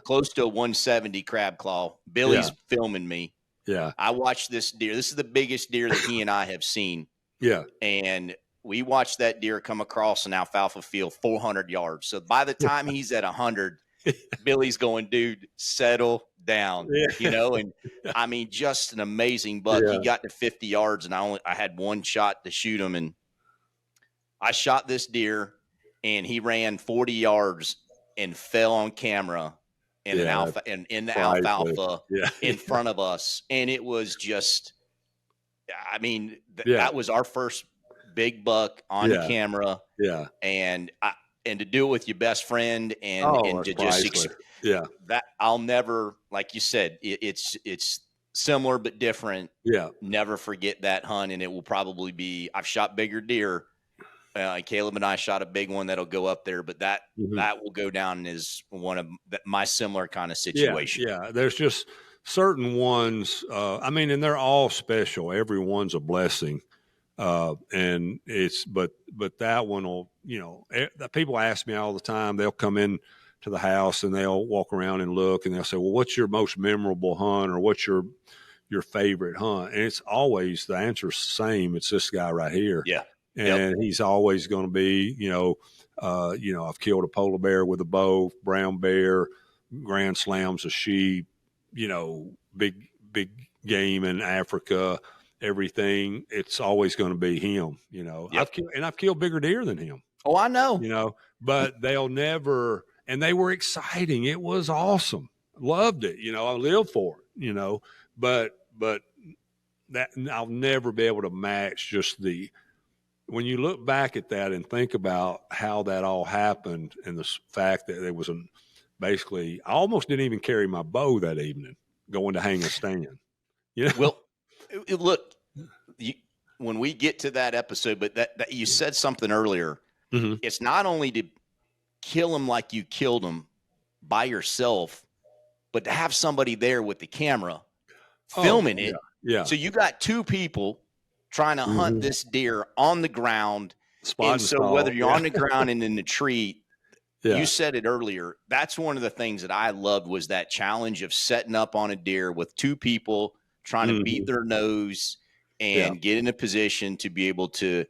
close to a 170 crab claw. Billy's filming me. Yeah, I watched this deer. This is the biggest deer that he and I have seen. Yeah, and we watched that deer come across an alfalfa field 400 yards. So by the time he's at 100, Billy's going, dude, settle down, Yeah. and I mean, just an amazing buck. He Yeah. got to 50 yards and I had one shot to shoot him. And I shot this deer and he ran 40 yards and fell on camera in an Yeah. That's alpha and in the priceless. alfalfa Yeah. in front of us. And it was just, I mean, Yeah. that was our first big buck on Yeah. camera. Yeah. And to do it with your best friend Oh, and that's to just priceless. Yeah. that I'll never, like you said, it's similar but different. Yeah. Never forget that hunt, and it will probably be. I've shot bigger deer. Caleb and I shot a big one that'll go up there, but that Mhm. will go down as one of my similar kind of Yeah. situation. Yeah. There's just certain ones. I mean, and they're all special. Every one's a blessing. And but that one will, people ask me all the time. They'll come in to the house and they'll walk around and look and they'll say, well, what's your most memorable hunt, or what's your favorite hunt? And it's always, the answer's the same. It's this guy right here. Yeah. And he's always going to be, I've killed a polar bear with a bow, brown bear, grand slams, a sheep, big game in Africa, everything. It's always going to be him. Yep. I've killed bigger deer than him. Oh, I know. But they'll never. And they were exciting. It was awesome. Loved it. I lived for it. But that I'll never be able to match just when you look back at that and think about how that all happened, and the fact that there was basically, I almost didn't even carry my bow that evening going to hang a stand. Well, look, when we get to that episode, but that you said something earlier. Mm-hmm. It's not only to kill him like you killed him by yourself, but to have somebody there with the camera filming it. Yeah. So you got two people trying to hunt this deer on the ground. Spot and so whether you're on the ground and in the tree, you said it earlier. That's one of the things that I loved, was that challenge of setting up on a deer with two people trying to beat their nose and get in a position to be able to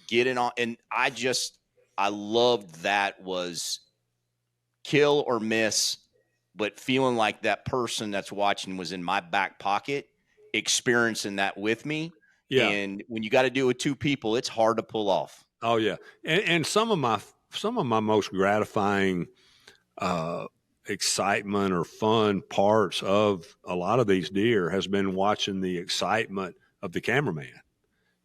get in on. And I loved that, was kill or miss, but feeling like that person that's watching was in my back pocket, experiencing that with me. Yeah. And when you got to do it with two people, it's hard to pull off. Oh yeah. And some of my most gratifying excitement or fun parts of a lot of these deer has been watching the excitement of the cameraman.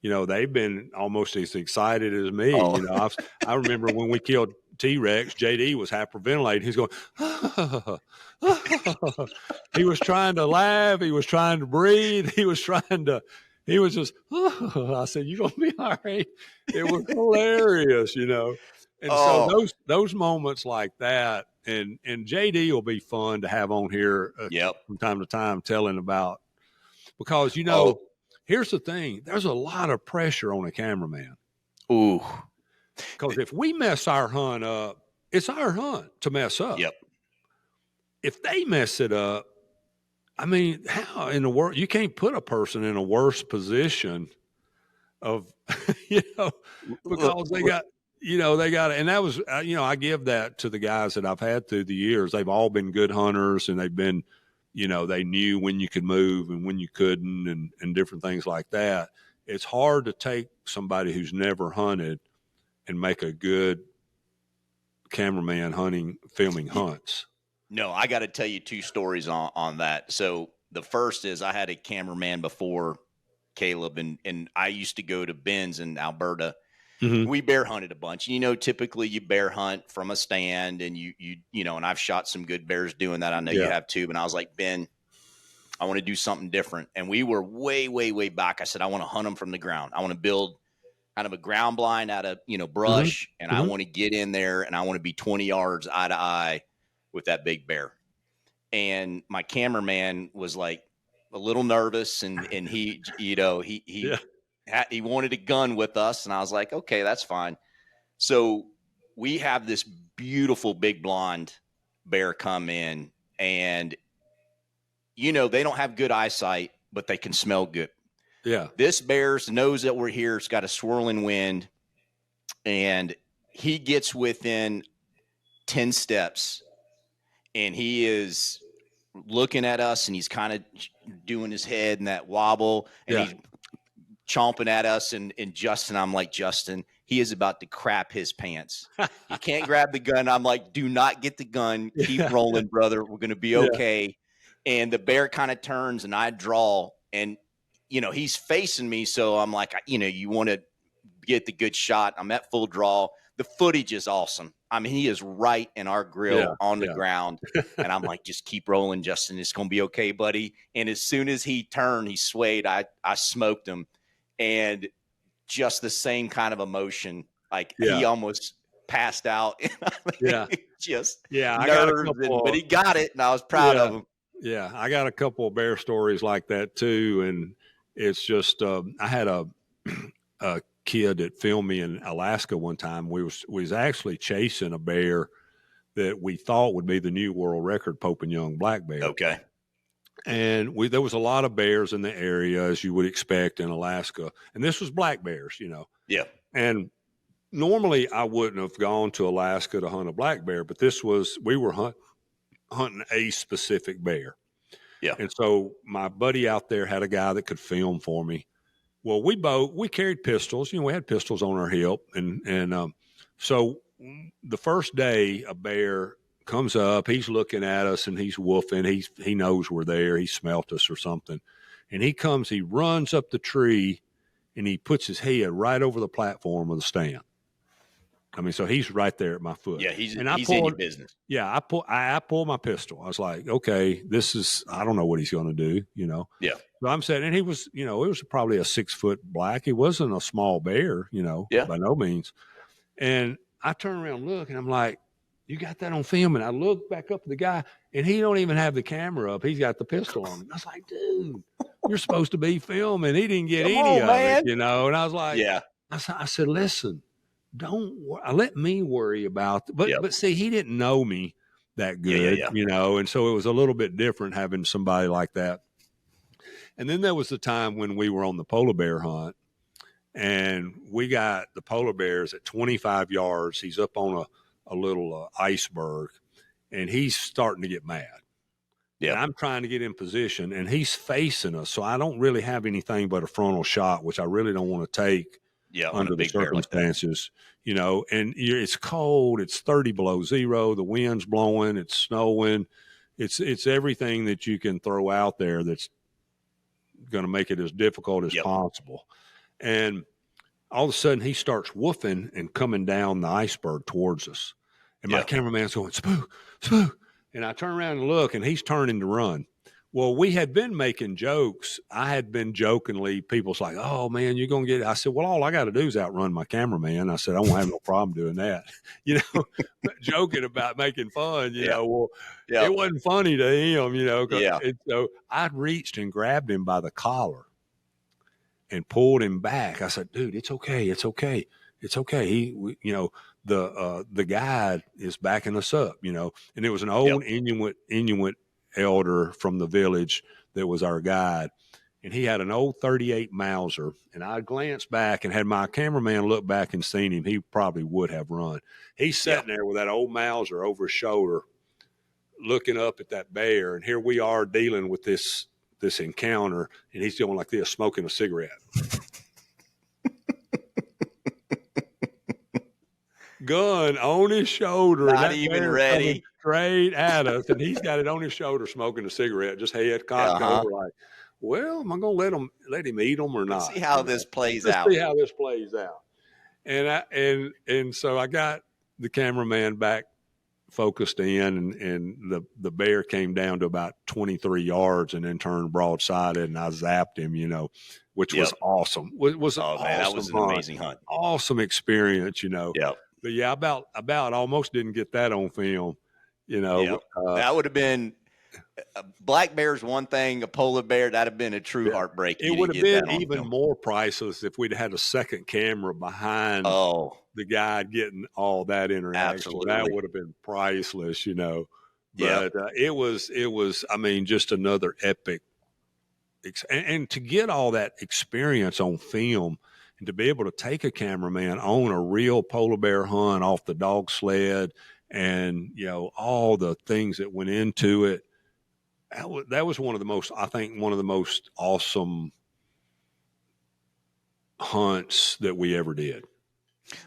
They've been almost as excited as me. Oh. I remember when we killed T-Rex, JD was hyperventilating. He's going, he was trying to laugh. He was trying to breathe. He was just, I said, you're going to be all right. It was hilarious, And so those moments like that, and JD will be fun to have on here from time to time, telling about, because, here's the thing. There's a lot of pressure on a cameraman. Ooh. Because if we mess our hunt up, it's our hunt to mess up. Yep. If they mess it up, I mean, how in the world, you can't put a person in a worse position of, because they got, and that was, I give that to the guys that I've had through the years. They've all been good hunters, and they've been, they knew when you could move and when you couldn't, and different things like that. It's hard to take somebody who's never hunted and make a good cameraman filming hunts. No, I got to tell you two stories on that. So the first is, I had a cameraman before Caleb, and I used to go to Ben's in Alberta. Mm-hmm. We bear hunted a bunch. Typically you bear hunt from a stand, and and I've shot some good bears doing that. I know you have too. And I was like, Ben, I want to do something different. And we were way, way, way back. I said, I want to hunt them from the ground. I want to build kind of a ground blind out of, brush. And I want to get in there, and I want to be 20 yards eye to eye with that big bear. And my cameraman was like a little nervous, and he, he wanted a gun with us. And I was like, okay, that's fine. So we have this beautiful big blonde bear come in, and, they don't have good eyesight, but they can smell good. Yeah. This bear's knows that we're here. It's got a swirling wind, and he gets within 10 steps, and he is looking at us, and he's kind of doing his head in that wobble, and Yeah. he's chomping at us. And Justin, I'm like, Justin, he is about to crap his pants. He can't grab the gun. I'm like, do not get the gun. Keep rolling, brother. We're going to be okay. And the bear kind of turns, and I draw, and, you know, he's facing me. So I'm like, you know, you want to get the good shot. I'm at full draw. The footage is awesome. I mean, he is right in our grill on the ground. And I'm like, just keep rolling, Justin. It's going to be okay, buddy. And as soon as he turned, he swayed. I smoked him. And just the same kind of emotion. Like he almost passed out. Just I got a couple, but he got it, and I was proud of him. Yeah, I got a couple of bear stories like that too, and it's just I had a kid that filmed me in Alaska one time. We was actually chasing a bear that we thought would be the new world record Pope and Young black bear. Okay. And there was a lot of bears in the area, as you would expect in Alaska. And this was black bears, you know. Yeah. And normally I wouldn't have gone to Alaska to hunt a black bear, but we were hunting a specific bear. Yeah. And so my buddy out there had a guy that could film for me. Well, we carried pistols. You know, we had pistols on our hip. And so the first day a bear comes up, he's looking at us and he's woofing. He knows we're there. He smelt us or something. And he runs up the tree and he puts his head right over the platform of the stand. I mean, so he's right there at my foot. Yeah, he's in your business. Yeah, I pulled my pistol. I was like, okay, I don't know what he's going to do, you know? Yeah. So I'm saying, and he was, you know, it was probably a 6-foot black. He wasn't a small bear, you know, by no means. And I turn around and look, and I'm like, you got that on film? And I look back up at the guy, and he don't even have the camera up. He's got the pistol on him. I was like, dude, you're supposed to be filming. He didn't get any of it, you know? And I was like, I said, listen, let me worry about it. But see, he didn't know me that good, you know? And so it was a little bit different having somebody like that. And then there was the time when we were on the polar bear hunt, and we got the polar bears at 25 yards. He's up on a little iceberg, and he's starting to get mad. Yeah, I'm trying to get in position, and he's facing us. So I don't really have anything but a frontal shot, which I really don't want to take under the circumstances, you know. And it's cold. It's 30 below zero. The wind's blowing. It's snowing. It's everything that you can throw out there that's going to make it as difficult as possible. And all of a sudden, he starts woofing and coming down the iceberg towards us. And my cameraman's going, Spook, Spook. And I turn around and look, and he's turning to run. Well, we had been making jokes. I had been jokingly, people's like, oh, man, you're going to get it. I said, well, all I got to do is outrun my cameraman. I said, I won't have no problem doing that. You know, joking about making fun, you know. Well, it wasn't funny to him, you know. And so I reached and grabbed him by the collar and pulled him back. I said, dude, it's okay. It's okay. It's okay. You know, the guide is backing us up, you know, and it was an old Inuit elder from the village that was our guide. And he had an old 38 Mauser. And I glanced back, and had my cameraman looked back and seen him, he probably would have run. He's sitting there with that old Mauser over his shoulder, looking up at that bear. And here we are dealing with this encounter, and he's going like this, smoking a cigarette. Gun on his shoulder, not even ready, straight at us, and he's got it on his shoulder, smoking a cigarette, just head cocked over, like, well, am I going to let him eat them or not? Let's see how this plays out. See how this plays out. And so I got the cameraman back focused in, and the bear came down to about 23 yards and then turned broadsided, and I zapped him, you know, which was awesome. It was awesome, man, that was an amazing hunt. Awesome experience, you know. Yeah. But yeah, about almost didn't get that on film, you know. That would have been a black bear's one thing, a polar bear, that'd have been a true heartbreak. It would have been even more priceless if we'd had a second camera behind the guy getting all that interaction. Absolutely. That would have been priceless, you know. But it was, I mean, just another epic. And to get all that experience on film, and to be able to take a cameraman on a real polar bear hunt off the dog sled, and, you know, all the things that went into it, that was one of the most, I think, one of the most awesome hunts that we ever did.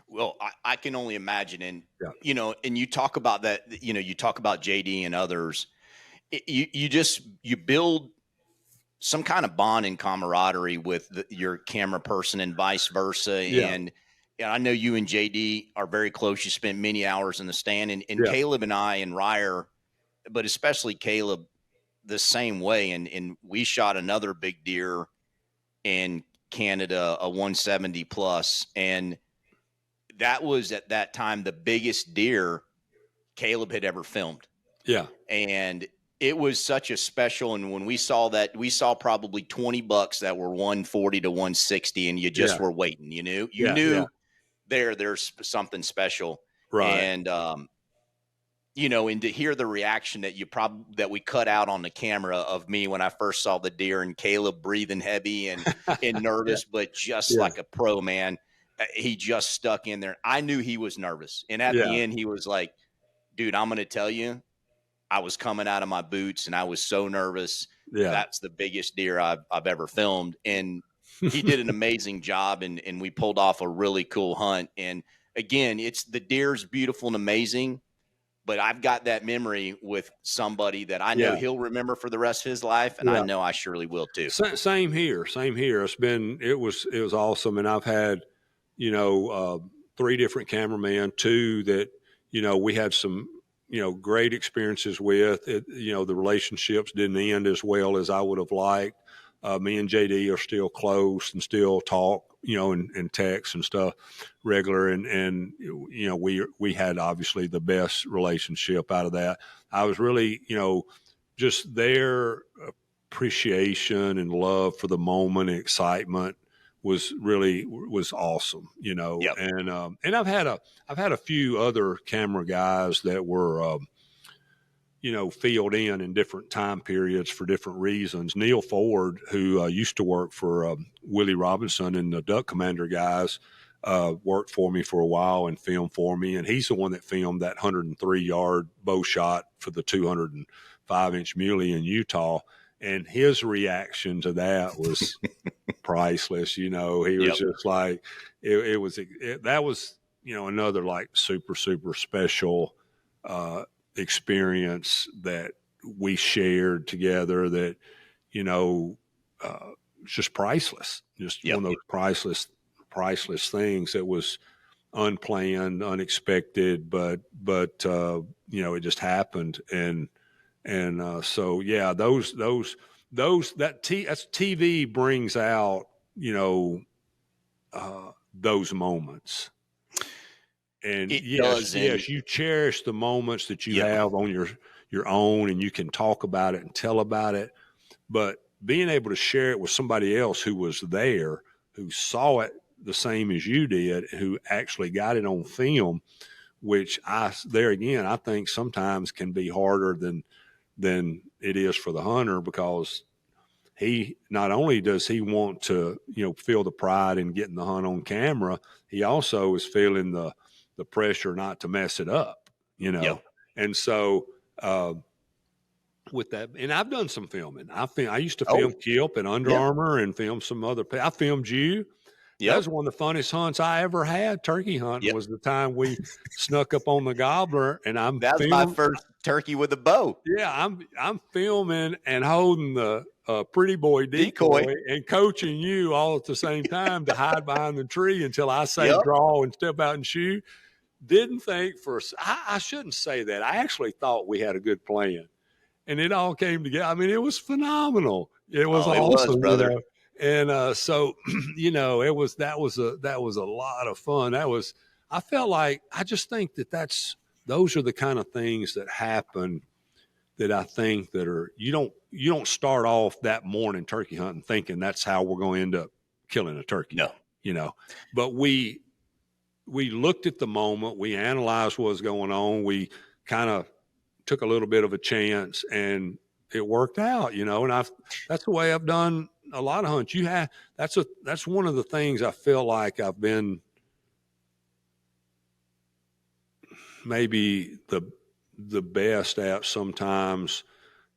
Well, I can only imagine. And, Yeah. and you talk about that, you talk about JD and others. You build some kind of bond and camaraderie with your camera person and vice versa. Yeah. And I know you and JD are very close. You spent many hours in the stand, and Yeah. Caleb and I and Ryer, but especially Caleb, the same way. And we shot another big deer in Canada, a 170 plus, and that was at that time the biggest deer Caleb had ever filmed. Yeah. And it was such a special. And when we saw that, we saw probably 20 bucks that were 140 to 160, and you just were waiting. You knew Yeah. there's something special. Right. And and to hear the reaction that that we cut out on the camera of me when I first saw the deer, and Caleb breathing heavy and nervous, but just like a pro, man. He just stuck in there. I knew he was nervous. And at the end, he was like, dude, I'm going to tell you, I was coming out of my boots and I was so nervous. Yeah. That's the biggest deer I've ever filmed. And he did an amazing job, and we pulled off a really cool hunt. And again, the deer's beautiful and amazing, but I've got that memory with somebody that I know he'll remember for the rest of his life. And I know I surely will too. Same here. It was awesome. And I've had, 3 different cameramen, 2 that, we had some, great experiences with it. The relationships didn't end as well as I would have liked. Me and JD are still close and still talk, and text and stuff regular. And we had obviously the best relationship out of that. I was really, just their appreciation and love for the moment and excitement was awesome, Yep. And I've had a few other camera guys that were, filled in different time periods for different reasons. Neil Ford, who used to work for Willie Robinson and the Duck Commander guys, worked for me for a while and filmed for me. And he's the one that filmed that 103-yard bow shot for the 205-inch muley in Utah. And his reaction to that was priceless. He was just like, that was, another like super, super special experience that we shared together that, just priceless, just one of those priceless things that was unplanned, unexpected, but it just happened. So yeah, that's TV brings out, those moments. And yes, you cherish the moments that you have on your own, and you can talk about it and tell about it. But being able to share it with somebody else who was there, who saw it the same as you did, who actually got it on film, which I think sometimes can be harder than it is for the hunter, because he not only does he want to, feel the pride in getting the hunt on camera, he also is feeling the pressure not to mess it up, And so, with that, and I've done some filming. I used to film Kilp and Under Armour and film some other. I filmed you. That was one of the funnest hunts I ever had. Turkey hunting was the time we snuck up on the gobbler, and that was my first turkey with a bow. Yeah, I'm filming and holding the pretty boy decoy and coaching you all at the same time to hide behind the tree until I say draw and step out and shoot. Didn't think I shouldn't say that. I actually thought we had a good plan, and it all came together. I mean, it was phenomenal. It was awesome, it was, brother. And so, that was a lot of fun. I felt like, I just think those are the kind of things that happen that I think that are, you don't start off that morning turkey hunting thinking that's how we're going to end up killing a turkey. No. But we looked at the moment, we analyzed what was going on. We kind of took a little bit of a chance, and it worked out, and that's the way I've done a lot of hunts. That's one of the things I feel like I've been maybe the best at sometimes,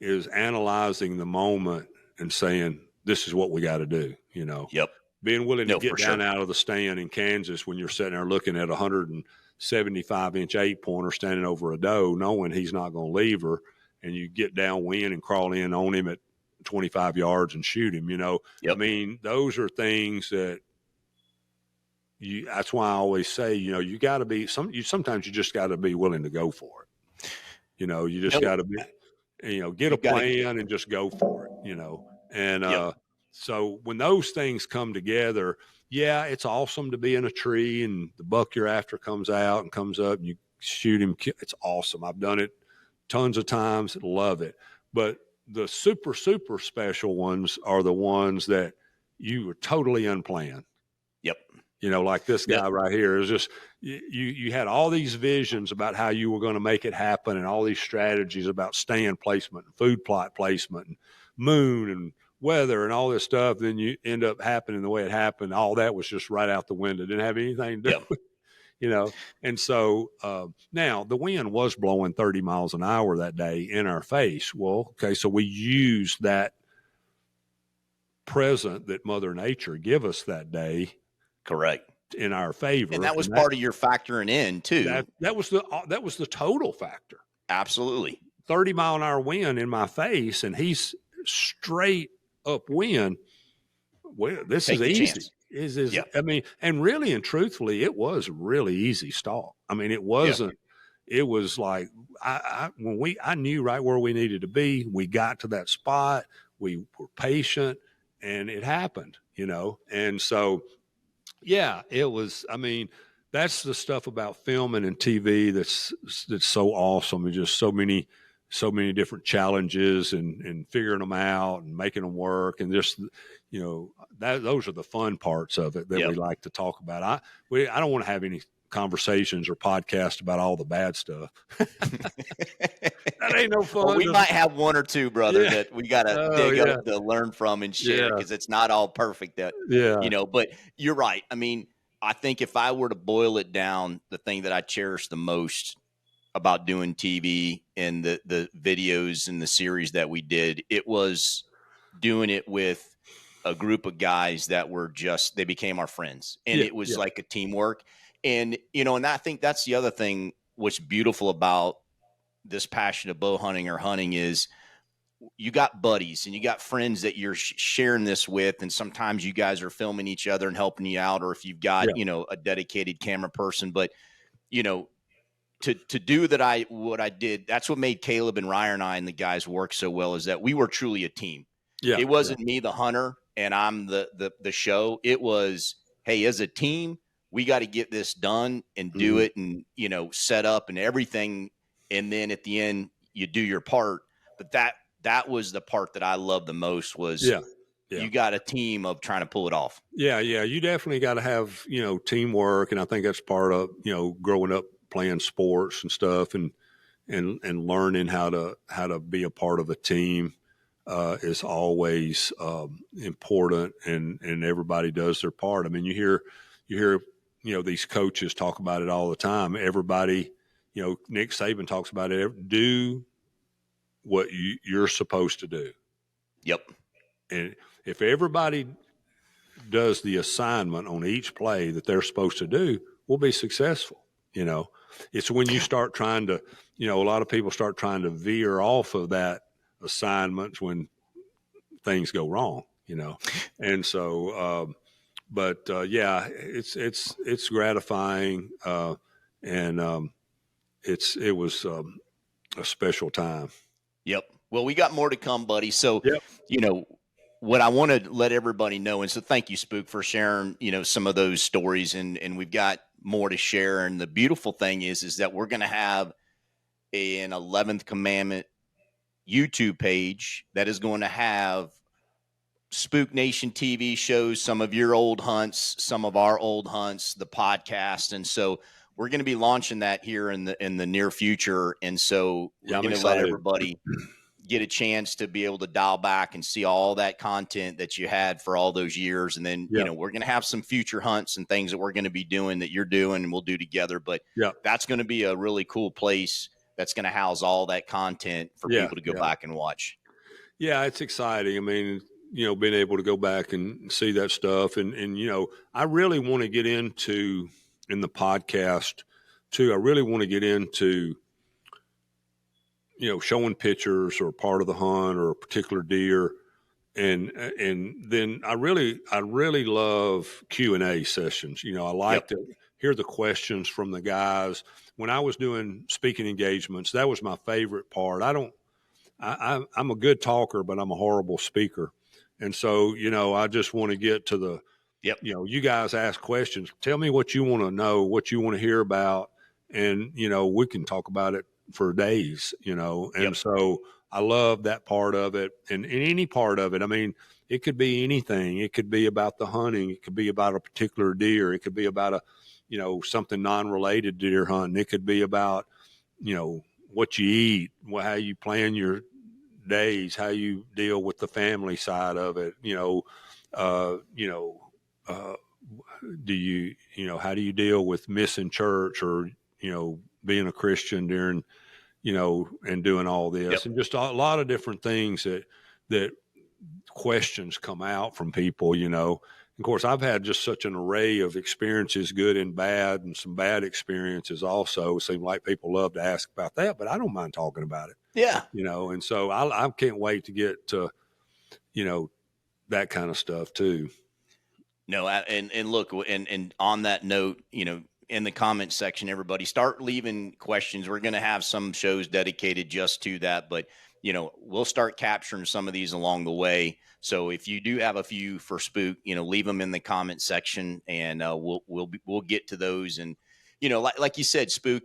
is analyzing the moment and saying, this is what we got to do, Yep. being willing to No, get for down sure. out of the stand in Kansas when you're sitting there looking at a 175-inch 8-pointer standing over a doe, knowing he's not going to leave her, and you get downwind and crawl in on him at 25 yards and shoot him. I Yep. mean, those are things that that's why I always say, you got to be sometimes you just got to be willing to go for it. You just got to be, get a You've got to, plan and just go for it, and, yep. so when those things come together, yeah, it's awesome to be in a tree and the buck you're after comes out and comes up and you shoot him. It's awesome. I've done it tons of times. Love it. But the super, super special ones are the ones that you were totally unplanned. Yep. Like this guy Yep. right here is just, you had all these visions about how you were going to make it happen and all these strategies about stand placement and food plot placement and moon and weather and all this stuff. Then you end up happening the way it happened. All that was just right out the window. Didn't have anything to do Yep. with, And so now the wind was blowing 30 miles an hour that day in our face. Well, okay, so we used that present that Mother Nature give us that day. Correct. In our favor. And that was part of your factoring in too. That was the total factor. Absolutely. 30-mile-an-hour wind in my face, and he's straight upwind. Well, this is easy. Yep. I mean, and really and truthfully, it was a really easy stalk. I mean, it wasn't. It was like I knew right where we needed to be. We got to that spot. We were patient, and it happened. And so. Yeah, it was. I mean, that's the stuff about filming and TV that's so awesome. There's just so many different challenges and figuring them out and making them work, and just those are the fun parts of it that we like to talk about. I don't want to have any conversations or podcasts about all the bad stuff. That ain't no fun. Well, we might have one or two, brother, that we got to dig up to learn from and share because it's not all perfect. But you're right. I mean, I think if I were to boil it down, the thing that I cherish the most about doing TV and the videos and the series that we did, it was doing it with a group of guys that were they became our friends, and it was like a teamwork. And, and I think that's the other thing, what's beautiful about this passion of bow hunting or hunting is you got buddies and you got friends that you're sharing this with. And sometimes you guys are filming each other and helping you out, or if you've got, a dedicated camera person, but, to do what I did, that's what made Caleb and Ryan and I and the guys work so well, is that we were truly a team. Yeah. It wasn't me, the hunter, and I'm the show. It was, hey, as a team, we got to get this done and do it and, set up and everything. And then at the end, you do your part. But that was the part that I loved the most was you got a team of trying to pull it off. Yeah. You definitely got to have, teamwork. And I think that's part of, growing up playing sports and stuff and learning how to be a part of a team is always important, and everybody does their part. I mean, you hear, these coaches talk about it all the time. Everybody, Nick Saban talks about it. Do what you're supposed to do. Yep. And if everybody does the assignment on each play that they're supposed to do, we'll be successful. It's when you start trying to, a lot of people start trying to veer off of that assignment when things go wrong, and so, it's gratifying. And it was a special time. Yep. Well, we got more to come, buddy. So, what I want to let everybody know, and so thank you, Spook, for sharing, some of those stories, and we've got more to share. And the beautiful thing is that we're going to have an 11th Commandment YouTube page that is going to have Spook Nation TV shows, some of your old hunts, some of our old hunts, the podcast. And so we're going to be launching that here in the near future. And so we're going to let everybody get a chance to be able to dial back and see all that content that you had for all those years. And then, we're going to have some future hunts and things that we're going to be doing that you're doing and we'll do together. But that's going to be a really cool place that's going to house all that content for Yeah, people to go yeah. back and watch. Yeah, it's exciting. I mean, being able to go back and see that stuff. And I really want to get into in the podcast too. I really want to get into, showing pictures or part of the hunt or a particular deer. And then I really love Q&A sessions. I like Yep. to hear the questions from the guys. When I was doing speaking engagements, that was my favorite part. I'm a good talker, but I'm a horrible speaker. And so, I just want to get to the, Yep. you guys ask questions. Tell me what you want to know, what you want to hear about. And, we can talk about it for days, and Yep. so I love that part of it and any part of it. I mean, it could be anything. It could be about the hunting. It could be about a particular deer. It could be about something non-related to deer hunting. It could be about, what you eat, how you plan your days, how you deal with the family side of it. Do how do you deal with missing church or, being a Christian during, and doing all this Yep. and just a lot of different things that questions come out from people, Of course, I've had just such an array of experiences, good and bad, and some bad experiences also. It seems like people love to ask about that, but I don't mind talking about it, Yeah. and so I can't wait to get to, that kind of stuff too. No, and look, and on that note, in the comment section, everybody start leaving questions. We're going to have some shows dedicated just to that, but we'll start capturing some of these along the way. So if you do have a few for Spook, leave them in the comment section, and we'll get to those. And like you said, Spook,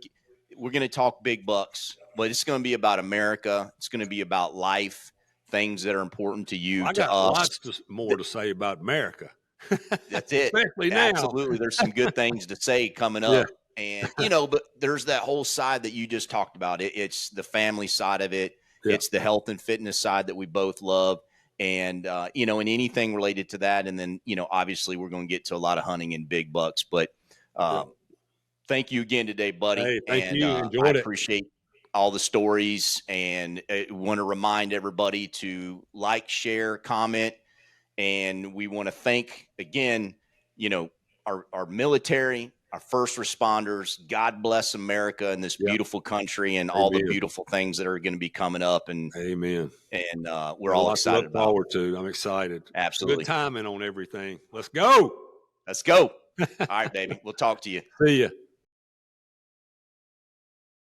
we're going to talk big bucks, but it's going to be about America. It's going to be about life, things that are important to you, I to got us. more to say about America. That's it. Especially now. Absolutely. There's some good things to say coming Yeah. up. And, but there's that whole side that you just talked about. It's the family side of it. Yeah. It's the health and fitness side that we both love. And, and anything related to that. And then, obviously we're going to get to a lot of hunting and big bucks, but thank you again today, buddy. Hey, thank and you. Enjoyed I it. appreciate all the stories, and I want to remind everybody to like, share, comment. And we want to thank again, our military, our first responders. God bless America and this beautiful country and all the beautiful things that are going to be coming up. And amen. And we're all excited about. Forward to. I'm excited. Absolutely. Good timing on everything. Let's go. Let's go. All right, baby. We'll talk to you. See ya.